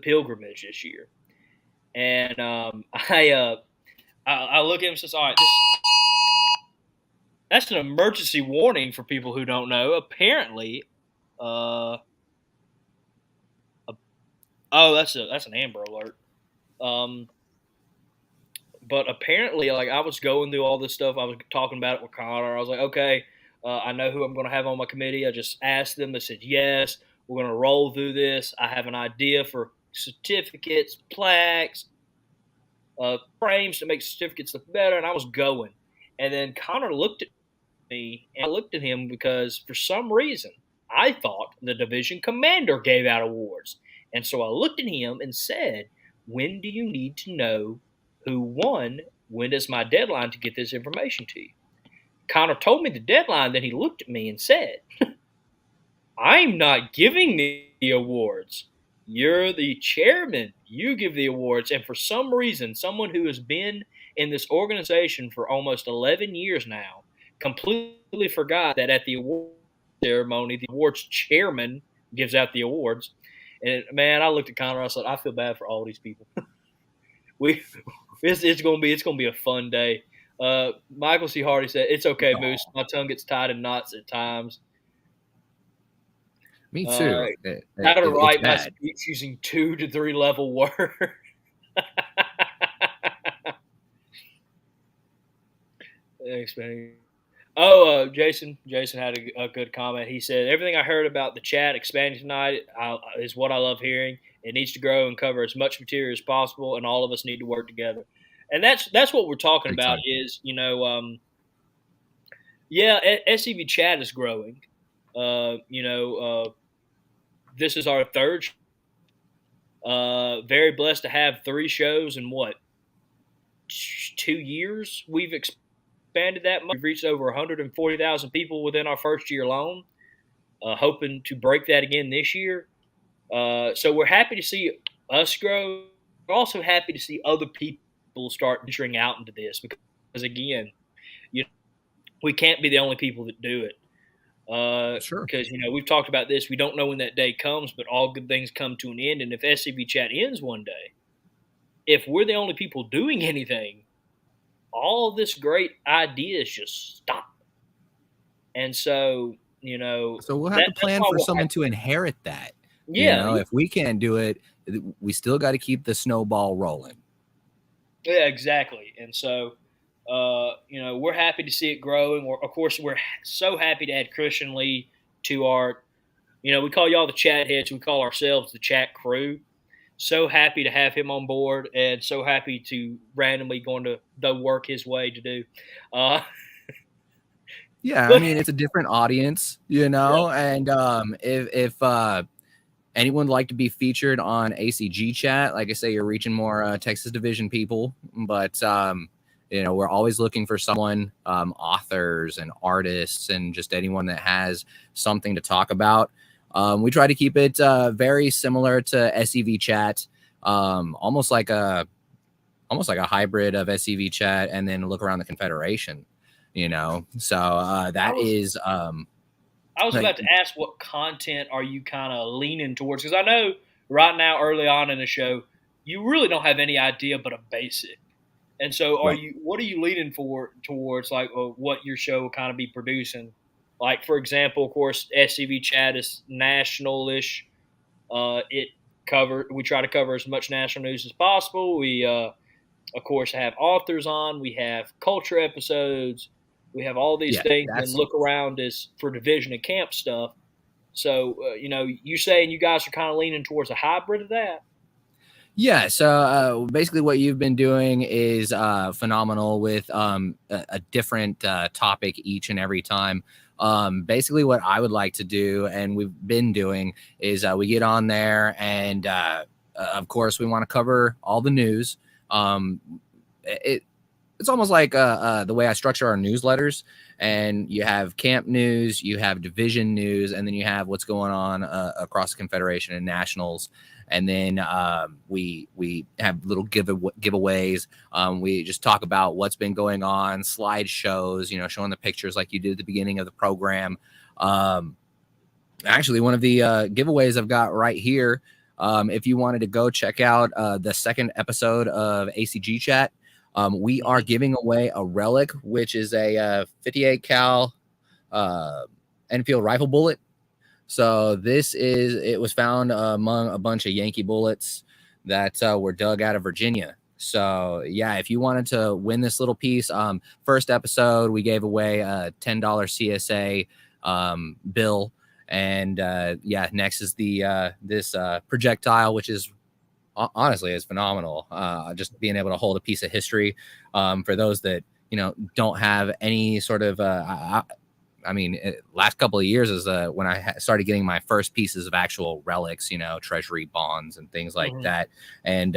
pilgrimage this year, and I look at him and says, "All right, that's an emergency warning for people who don't know. Apparently, oh, that's an Amber Alert. But apparently, like I was going through all this stuff. I was talking about it with Connor. I was like, okay, I know who I'm going to have on my committee. I just asked them. They said yes. We're going to roll through this. I have an idea for certificates, plaques, frames to make certificates look better. And I was going. And then Connor looked at me, and I looked at him because for some reason I thought the division commander gave out awards. And so I looked at him and said, when do you need to know who won? When is my deadline to get this information to you? Connor told me the deadline, then he looked at me and said, I'm not giving the awards. You're the chairman. You give the awards. And for some reason, someone who has been in this organization for almost 11 years now completely forgot that at the award ceremony, the awards chairman gives out the awards. And man, I looked at Connor. I said, I feel bad for all these people. It's gonna be a fun day. Michael C. Hardy said, "It's okay, Moose. My tongue gets tied in knots at times." Me too. How to write my speech using 2 to 3 level words. Thanks, man. Oh, Jason had a good comment. He said, everything I heard about the chat expanding tonight is what I love hearing. It needs to grow and cover as much material as possible, and all of us need to work together. And that's what we're talking about is, SCV chat is growing. This is our third show. Very blessed to have 3 shows in 2 years. We've expanded that much. We've reached over 140,000 people within our first year alone, hoping to break that again this year. So we're happy to see us grow. We're also happy to see other people start venturing out into this because again, we can't be the only people that do it. Sure. Because, we've talked about this. We don't know when that day comes, but all good things come to an end. And if SCV chat ends one day, if we're the only people doing anything, all this great ideas just stop. And so, so we'll have to plan for someone to inherit that. Yeah. If we can't do it, we still got to keep the snowball rolling. Yeah, exactly. And so, we're happy to see it grow. And of course, we're so happy to add Christian Lee to our, we call y'all the chat heads. We call ourselves the chat crew. so happy to have him on board, and so happy to randomly going to the work his way to do. Uh, Yeah, I but mean, it's a different audience, and if anyone would like to be featured on ACG Chat, like I say, you're reaching more Texas Division people, but we're always looking for someone, authors and artists, and just anyone that has something to talk about. We try to keep it very similar to SCV Chat, almost like a hybrid of SCV Chat and then Look Around the Confederation. So I that was is I was like, about to ask, what content are you kind of leaning towards? Because I know right now, early on in the show, you really don't have any idea but a basic. And so, right. what are you leaning for towards, like what your show will kind of be producing? Like, for example, of course, SCV Chat is national-ish. We try to cover as much national news as possible. We of course have authors on. We have culture episodes. We have all these Yeah, things. And then that's Look Around is for division and camp stuff. So you saying you guys are kind of leaning towards a hybrid of that? Yeah, so basically what you've been doing is phenomenal with a different topic each and every time. Basically what I would like to do, and we've been doing, is we get on there and of course we want to cover all the news. Um, it's almost like the way I structure our newsletters. And you have camp news, you have division news, and then you have what's going on across the Confederation and nationals. And then we have little giveaways. We just talk about what's been going on, slideshows, showing the pictures like you did at the beginning of the program. Actually, one of the giveaways I've got right here, if you wanted to go check out the second episode of ACG Chat, we are giving away a relic, which is a 58 cal Enfield rifle bullet. So it was found among a bunch of Yankee bullets that were dug out of Virginia. So yeah, if you wanted to win this little piece, first episode we gave away a $10 CSA bill, and next is the this projectile, which is honestly is phenomenal. Just being able to hold a piece of history for those that don't have any sort of last couple of years is when I started getting my first pieces of actual relics, treasury bonds and things like that. And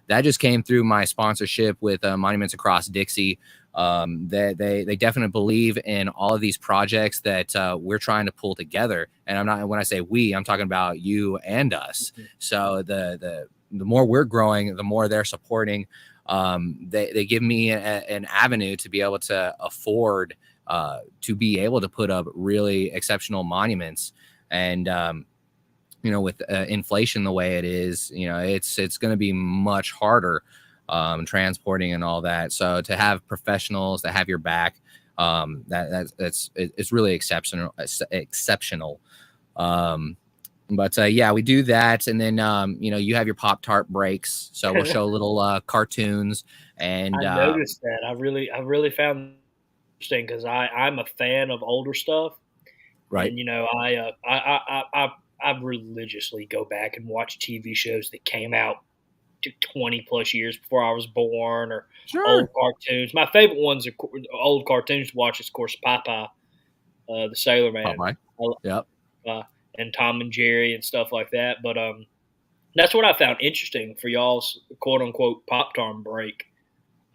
that just came through my sponsorship with Monuments Across Dixie. They definitely believe in all of these projects that we're trying to pull together. And when I say we, I'm talking about you and us. So the more we're growing, the more they're supporting. They give me an avenue to be able to afford to be able to put up really exceptional monuments. And with inflation the way it is, it's going to be much harder transporting and all that. So to have professionals that have your back, it's really exceptional. But we do that, and then you have your Pop-Tart breaks, so we'll show little cartoons. And I noticed that. I really found it interesting because I'm a fan of older stuff, right. and I religiously go back and watch TV shows that came out 20 plus years before I was born, or old cartoons. My favorite ones are old cartoons to watch, is, of course, Popeye, the Sailor Man. Popeye. Yep. And Tom and Jerry and stuff like that. But that's what I found interesting for y'all's quote unquote Pop-Tart break.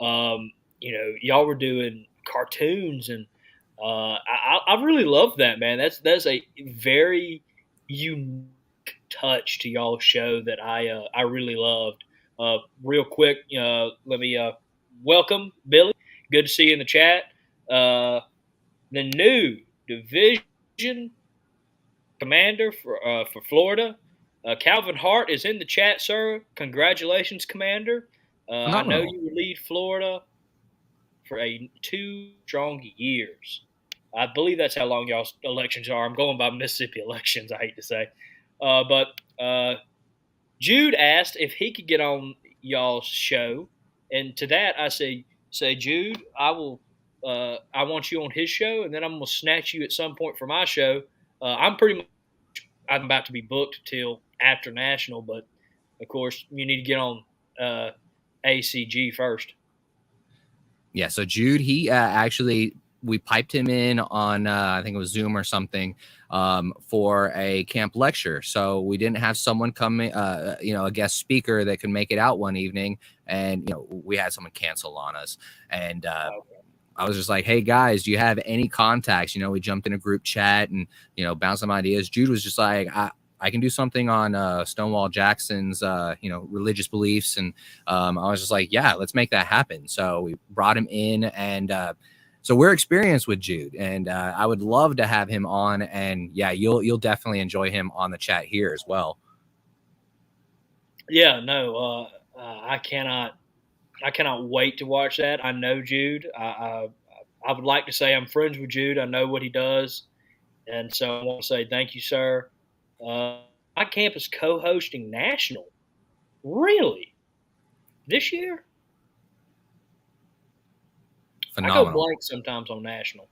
Y'all were doing cartoons, and I really love that, man. That's a very unique touch to y'all's show that I really loved. Real quick, let me welcome Billy. Good to see you in the chat. The new division commander for Florida, Calvin Hart, is in the chat, sir. Congratulations, Commander. I know you will lead Florida for 2 strong years. I believe that's how long y'all's elections are. I'm going by Mississippi elections, I hate to say. But Jude asked if he could get on y'all's show. And to that, I say, Jude, I want you on his show, and then I'm going to snatch you at some point for my show. I'm about to be booked till after national, but of course, you need to get on ACG first. Yeah, so Jude, he actually, we piped him in on, I think it was Zoom or something, for a camp lecture. So we didn't have someone come, a guest speaker that could make it out one evening. And, we had someone cancel on us. And I was just like, hey, guys, do you have any contacts? We jumped in a group chat and, bounced some ideas. Jude was just like, I can do something on Stonewall Jackson's, religious beliefs. And I was just like, yeah, let's make that happen. So we brought him in, and so we're experienced with Jude, and I would love to have him on. And yeah, you'll definitely enjoy him on the chat here as well. Yeah, no, I cannot wait to watch that. I know Jude. I would like to say I'm friends with Jude. I know what he does. And so I want to say thank you, sir. My camp is co-hosting National. Really? This year? Phenomenal. I go blank sometimes on National.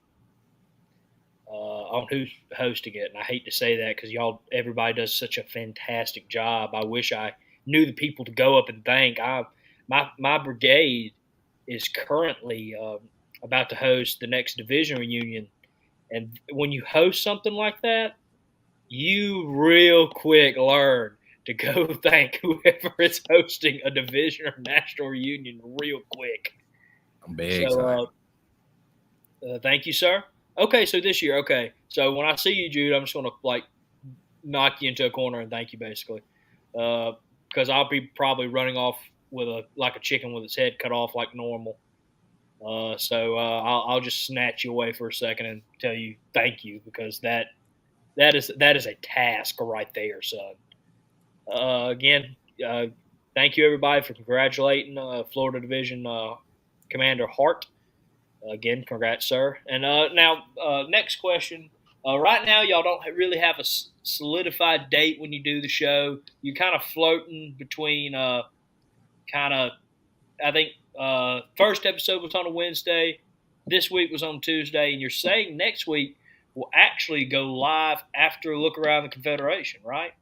On who's hosting it. And I hate to say that because everybody does such a fantastic job. I wish I knew the people to go up and thank. My brigade is currently about to host the next division reunion. And when you host something like that, you real quick learn to go thank whoever is hosting a division or national reunion real quick. Big time. Thank you, sir. Okay, so this year, okay. So when I see you, Jude, I'm just going to knock you into a corner and thank you, basically. Because I'll be probably running off with like a chicken with its head cut off like normal. So I'll just snatch you away for a second and tell you thank you, because that is a task right there, son. Again, thank you everybody for congratulating Florida Division Commander Hart. Again, congrats, sir. And now, next question. Right now, y'all don't really have a solidified date when you do the show. You're kind of floating between I think first episode was on a Wednesday. This week was on Tuesday. And you're saying next week will actually go live after Look Around the Confederation, right?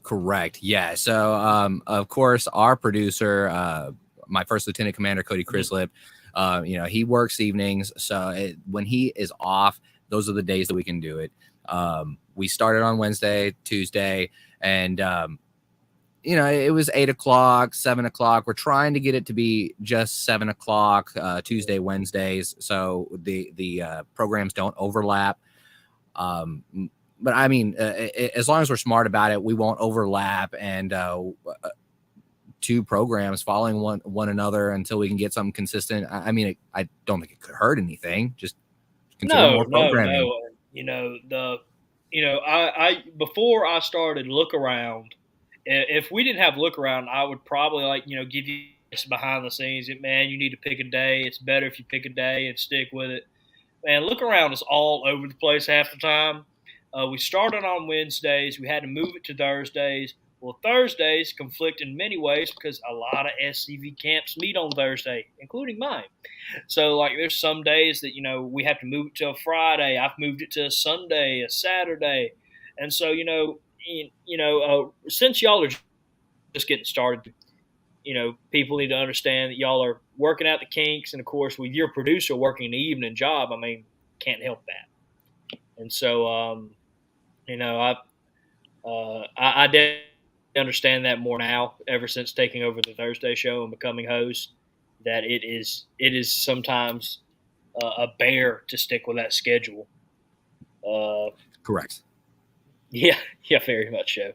Correct. Yeah. So, of course, our producer, my first lieutenant commander, Cody Crislip, he works evenings. So when he is off, those are the days that we can do it. We started on Wednesday, Tuesday, and, it was 8 o'clock, 7 o'clock. We're trying to get it to be just 7 o'clock, Tuesday, Wednesdays. So the programs don't overlap. But I mean, as long as we're smart about it, we won't overlap, and two programs following one another until we can get something consistent. I mean, I don't think it could hurt anything. Just consider more programming. I before I started Look Around, if we didn't have Look Around, I would probably give you this behind the scenes. Man, you need to pick a day. It's better if you pick a day and stick with it. Man, Look Around is all over the place half the time. We started on Wednesdays. We had to move it to Thursdays. Well, Thursdays conflict in many ways because a lot of SCV camps meet on Thursday, including mine. So, there's some days that, we have to move it to a Friday. I've moved it to a Sunday, a Saturday. And so, since y'all are just getting started, people need to understand that y'all are working out the kinks. And, of course, with your producer working an evening job, I mean, can't help that. And so, I definitely understand that more now, ever since taking over the Thursday show and becoming host, that it is sometimes a bear to stick with that schedule. Correct. Yeah, very much so.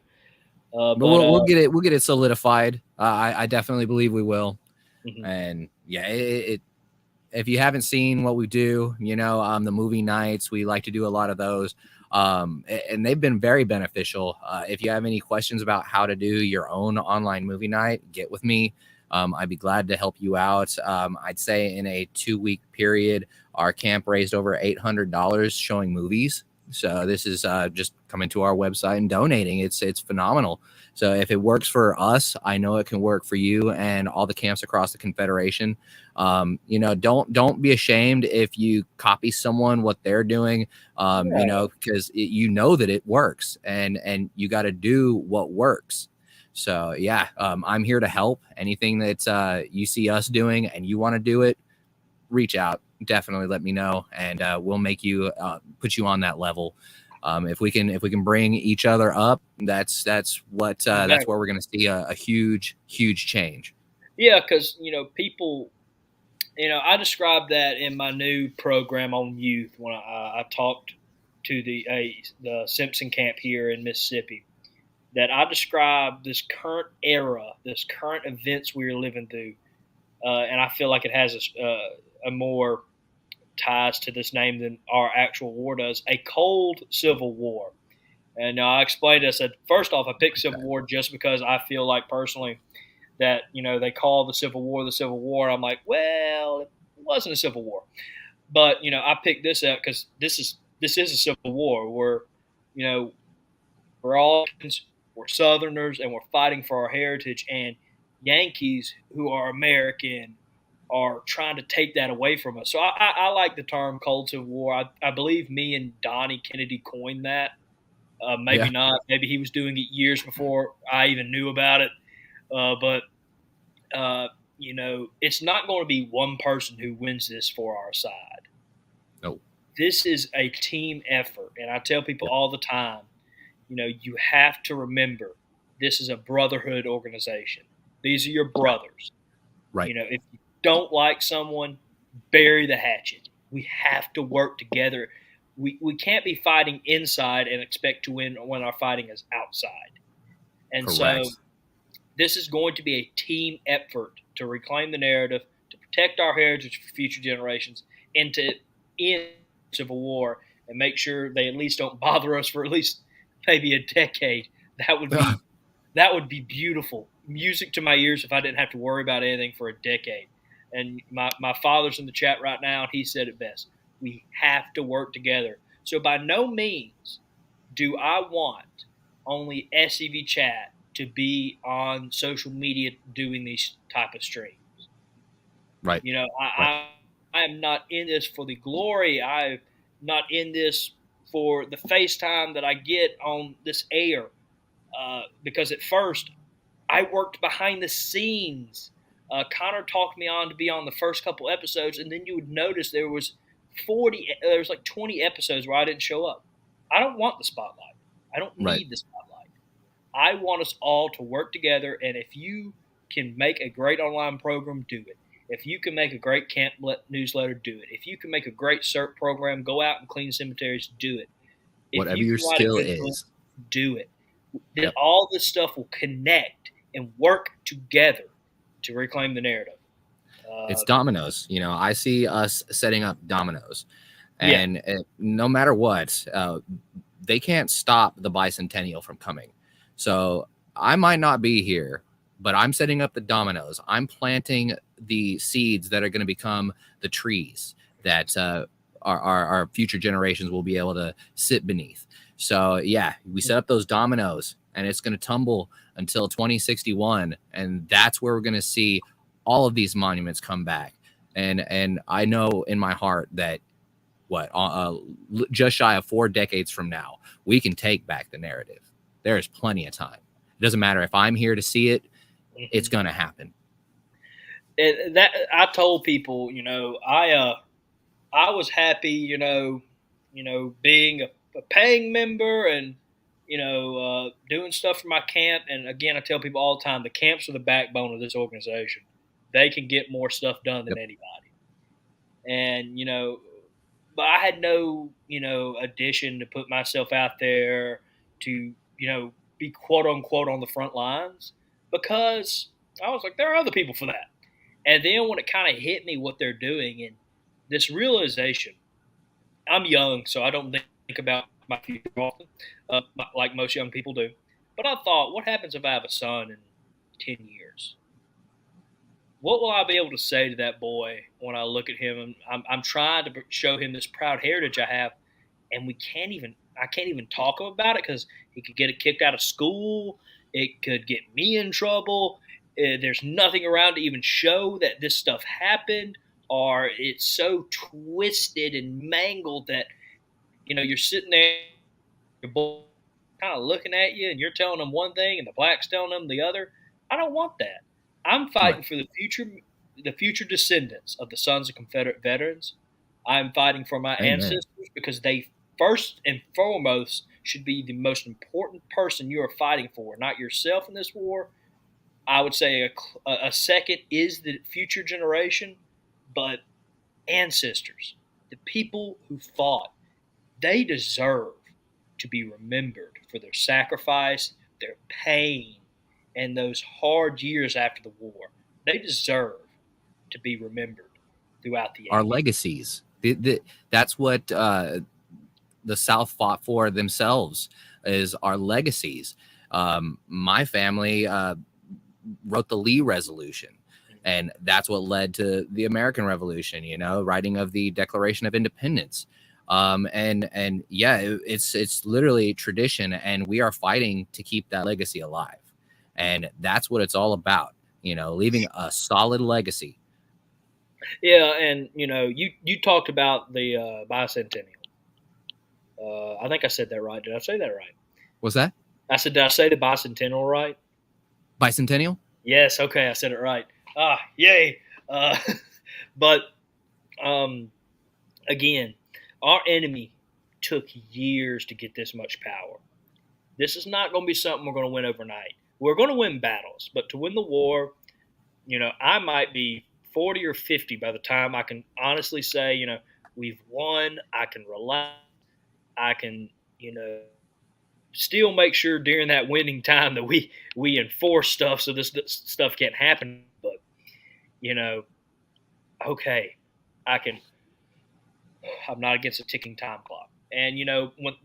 But we'll get it solidified. I definitely believe we will. Mm-hmm. And yeah, if you haven't seen what we do, the movie nights, we like to do a lot of those. And they've been very beneficial. If you have any questions about how to do your own online movie night, get with me. I'd be glad to help you out. I'd say in a 2-week period, our camp raised over $800 showing movies. So this is just coming to our website and donating. It's phenomenal. So if it works for us, I know it can work for you and all the camps across the Confederation. Don't be ashamed if you copy someone what they're doing, because that it works, and you got to do what works. So yeah, I'm here to help. Anything that you see us doing and you want to do it, reach out. Definitely let me know, and we'll make you put you on that level. If we can bring each other up, that's where we're going to see a huge change. Yeah, because people, I described that in my new program on youth when I talked to the Simpson camp here in Mississippi. That I described this current era, this current events we are living through, and I feel like it has a more ties to this name than our actual war does. A cold civil war. And I explained this. I said, first off, I picked Civil War just because I feel like personally that they call the Civil War the Civil War. I'm like, well, it wasn't a Civil War, but I picked this out because this is a Civil War where we're all we're Southerners and we're fighting for our heritage, and Yankees who are American are trying to take that away from us. So I like the term cold Civil War. I believe me and Donnie Kennedy coined that. Maybe not. Maybe he was doing it years before I even knew about it. But it's not going to be one person who wins this for our side. No. This is a team effort. And I tell people all the time, you have to remember this is a brotherhood organization. These are your brothers. Right. If you don't like someone, bury the hatchet. We have to work together. We can't be fighting inside and expect to win when our fighting is outside. And Correct. so this is going to be a team effort to reclaim the narrative, to protect our heritage for future generations, and to end Civil War and make sure they at least don't bother us for at least maybe a decade. That would be beautiful. Music to my ears if I didn't have to worry about anything for a decade. And my father's in the chat right now, and he said it best. We have to work together. So by no means do I want only SCV Chat to be on social media doing these type of streams. Right. I am not in this for the glory. I'm not in this for the FaceTime that I get on this air. Because at first I worked behind the scenes. Connor talked me on to be on the first couple episodes, and then you would notice there was like 20 episodes where I didn't show up. I don't want the spotlight. I don't need the spotlight. I want us all to work together, and if you can make a great online program, do it. If you can make a great camp newsletter, do it. If you can make a great CERT program, go out and clean cemeteries, do it. Whatever your skill is, book, do it. Then all this stuff will connect and work together to reclaim the narrative. It's dominoes. I see us setting up dominoes, and no matter what, they can't stop the bicentennial from coming. So I might not be here, but I'm setting up the dominoes. I'm planting the seeds that are going to become the trees that our future generations will be able to sit beneath. So yeah, we set up those dominoes, and it's going to tumble until 2061, and that's where we're going to see all of these monuments come back. And I know in my heart that just shy of 4 decades from now, we can take back the narrative. There's plenty of time. It doesn't matter if I'm here to see it; it's going to happen. That I told people, I was happy, being a paying member and doing stuff for my camp. And again, I tell people all the time, the camps are the backbone of this organization. They can get more stuff done than anybody. And but I had no addition to put myself out there to be quote unquote on the front lines, because I was like, there are other people for that. And then when it kind of hit me what they're doing, and this realization, I'm young, so I don't think about my future often, like most young people do. But I thought, what happens if I have a son in 10 years? What will I be able to say to that boy when I look at him? And I'm trying to show him this proud heritage I have, and I can't even talk about it because he could get it kicked out of school. It could get me in trouble. There's nothing around to even show that this stuff happened, or it's so twisted and mangled that you're sitting there, your boy kind of looking at you and you're telling them one thing and the blacks telling them the other. I don't want that. I'm fighting Right. for the future descendants of the sons of Confederate veterans. I'm fighting for my Amen. ancestors because they first and foremost should be the most important person you are fighting for, not yourself in this war. I would say a second is the future generation, but ancestors, the people who fought, they deserve to be remembered for their sacrifice, their pain, and those hard years after the war. They deserve to be remembered throughout the Our ages. legacies. That's what the South fought for themselves, is our legacies. My family wrote the Lee Resolution, and that's what led to the American Revolution, writing of the Declaration of Independence. And yeah, it's literally tradition, and we are fighting to keep that legacy alive. And that's what it's all about, leaving a solid legacy. Yeah, and you talked about the bicentennial. I think I said that right. Did I say that right? What's that? I said, did I say the bicentennial right? Bicentennial? Yes. Okay, I said it right. Ah, yay! But again, our enemy took years to get this much power. This is not going to be something we're going to win overnight. We're going to win battles, but to win the war, I might be 40 or 50 by the time I can honestly say, we've won. I can relax. I can, still make sure during that winning time that we enforce stuff so this stuff can't happen. But, okay, I'm not against a ticking time clock. And,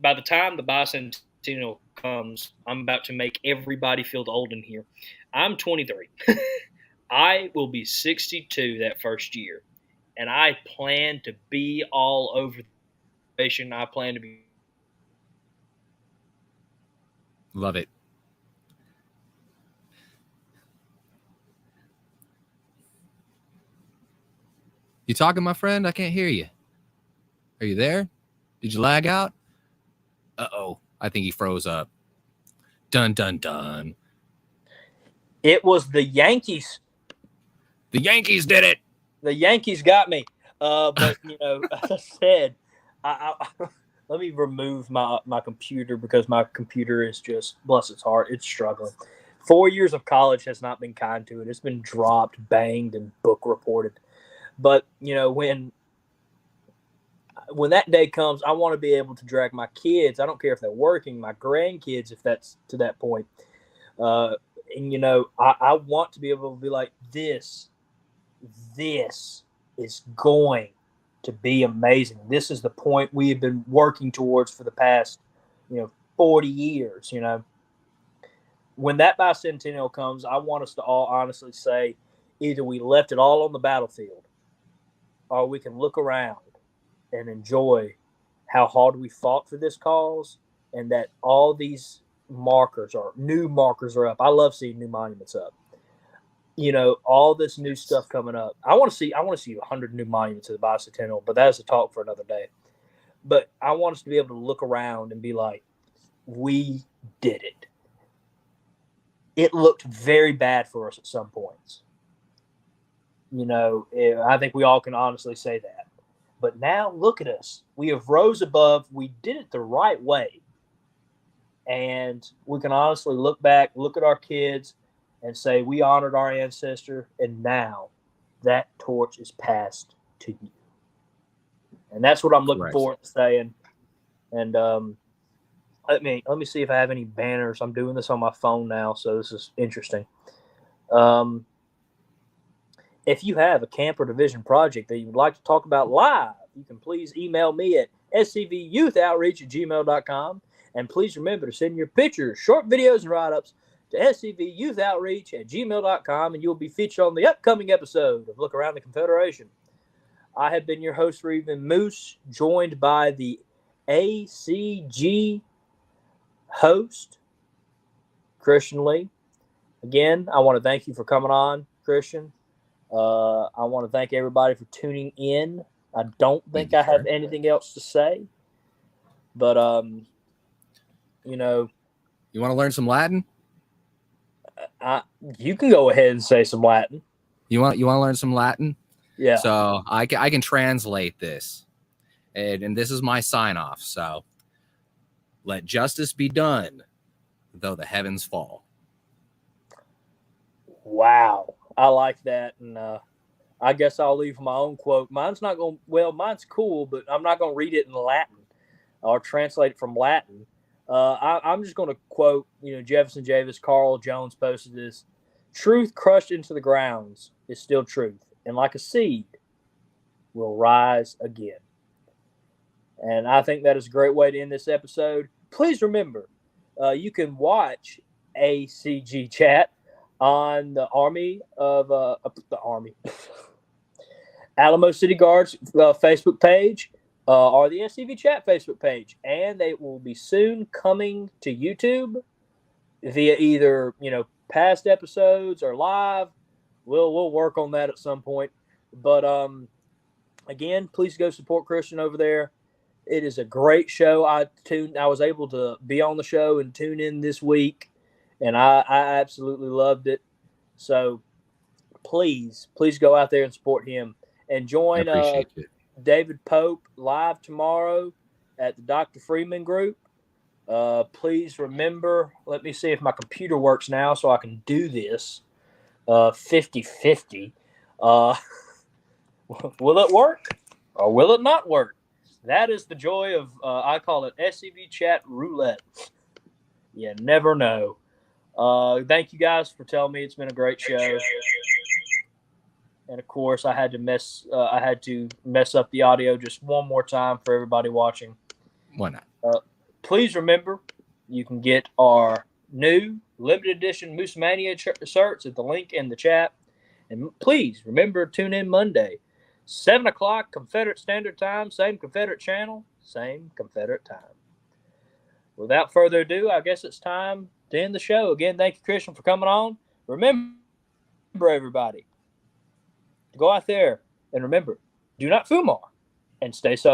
by the time the bicentennial comes, I'm about to make everybody feel old in here. I'm 23. I will be 62 that first year. And I plan to be all over the nation. I plan to be. Love it. You talking, my friend? I can't hear you. Are you there? Did you lag out? Uh-oh. I think he froze up. Dun, dun, dun. It was the Yankees. The Yankees did it. The Yankees got me. But, as I said, let me remove my computer because my computer is just, bless its heart, it's struggling. 4 years of college has not been kind to it. It's been dropped, banged, and book reported. But, when that day comes, I want to be able to drag my kids. I don't care if they're working, my grandkids, if that's to that point. I want to be able to be like, this is going to be amazing. This is the point we have been working towards for the past, 40 years, When that bicentennial comes, I want us to all honestly say either we left it all on the battlefield or we can look around and enjoy how hard we fought for this cause and that all these new markers are up. I love seeing new monuments up. All this new stuff coming up. I want to see 100 new monuments to the bicentennial, but that's a talk for another day. But I want us to be able to look around and be like, we did it. It looked very bad for us at some points. I think we all can honestly say that. But now look at us. We have rose above. We did it the right way. And we can honestly look back, look at our kids, and say we honored our ancestor, and now that torch is passed to you. And that's what I'm looking forward to saying. And let me see if I have any banners. I'm doing this on my phone now, so this is interesting. If you have a camp or division project that you would like to talk about live, you can please email me at scvyouthoutreach@gmail.com. And please remember to send your pictures, short videos, and write-ups to scvyouthoutreach@gmail.com, and you'll be featured on the upcoming episode of Look Around the Confederation. I have been your host, Reven Moose, joined by the ACG host, Christian Lee. Again, I want to thank you for coming on, Christian. I want to thank everybody for tuning in. I don't think I have anything else to say, but You want to learn some Latin? You can go ahead and say some Latin. You want to learn some Latin? Yeah. So I can translate this, and this is my sign off. So, let justice be done, though the heavens fall. Wow, I like that, and I guess I'll leave my own quote. Mine's cool, but I'm not going to read it in Latin or translate it from Latin. I'm just going to quote, Jefferson Davis, Carl Jones posted this: "Truth crushed into the grounds is still truth, and like a seed, will rise again." And I think that is a great way to end this episode. Please remember, you can watch ACG Chat on the Alamo City Guards Facebook page or the SCV Chat Facebook page, and they will be soon coming to YouTube via either past episodes or live. We'll work on that at some point, but again, please go support Christian over there. It is a great show. I was able to be on the show and tune in this week, and I absolutely loved it. So please go out there and support him and join David Pope live tomorrow at the Dr. Freeman group. Please remember, let me see if my computer works now so I can do this 50-50. Will it work or will it not work? That is the joy of, I call it SCV Chat Roulette. You never know. Thank you guys for telling me it's been a great show. And of course, I had to mess up the audio just one more time for everybody watching. Why not? Please remember, you can get our new limited edition Moose Mania shirts at the link in the chat. And please remember, tune in Monday, 7 o'clock Confederate Standard Time, same Confederate channel, same Confederate time. Without further ado, I guess it's time to end the show. Again, thank you, Christian, for coming on. Remember, everybody, to go out there and remember, do not fumar and stay southern.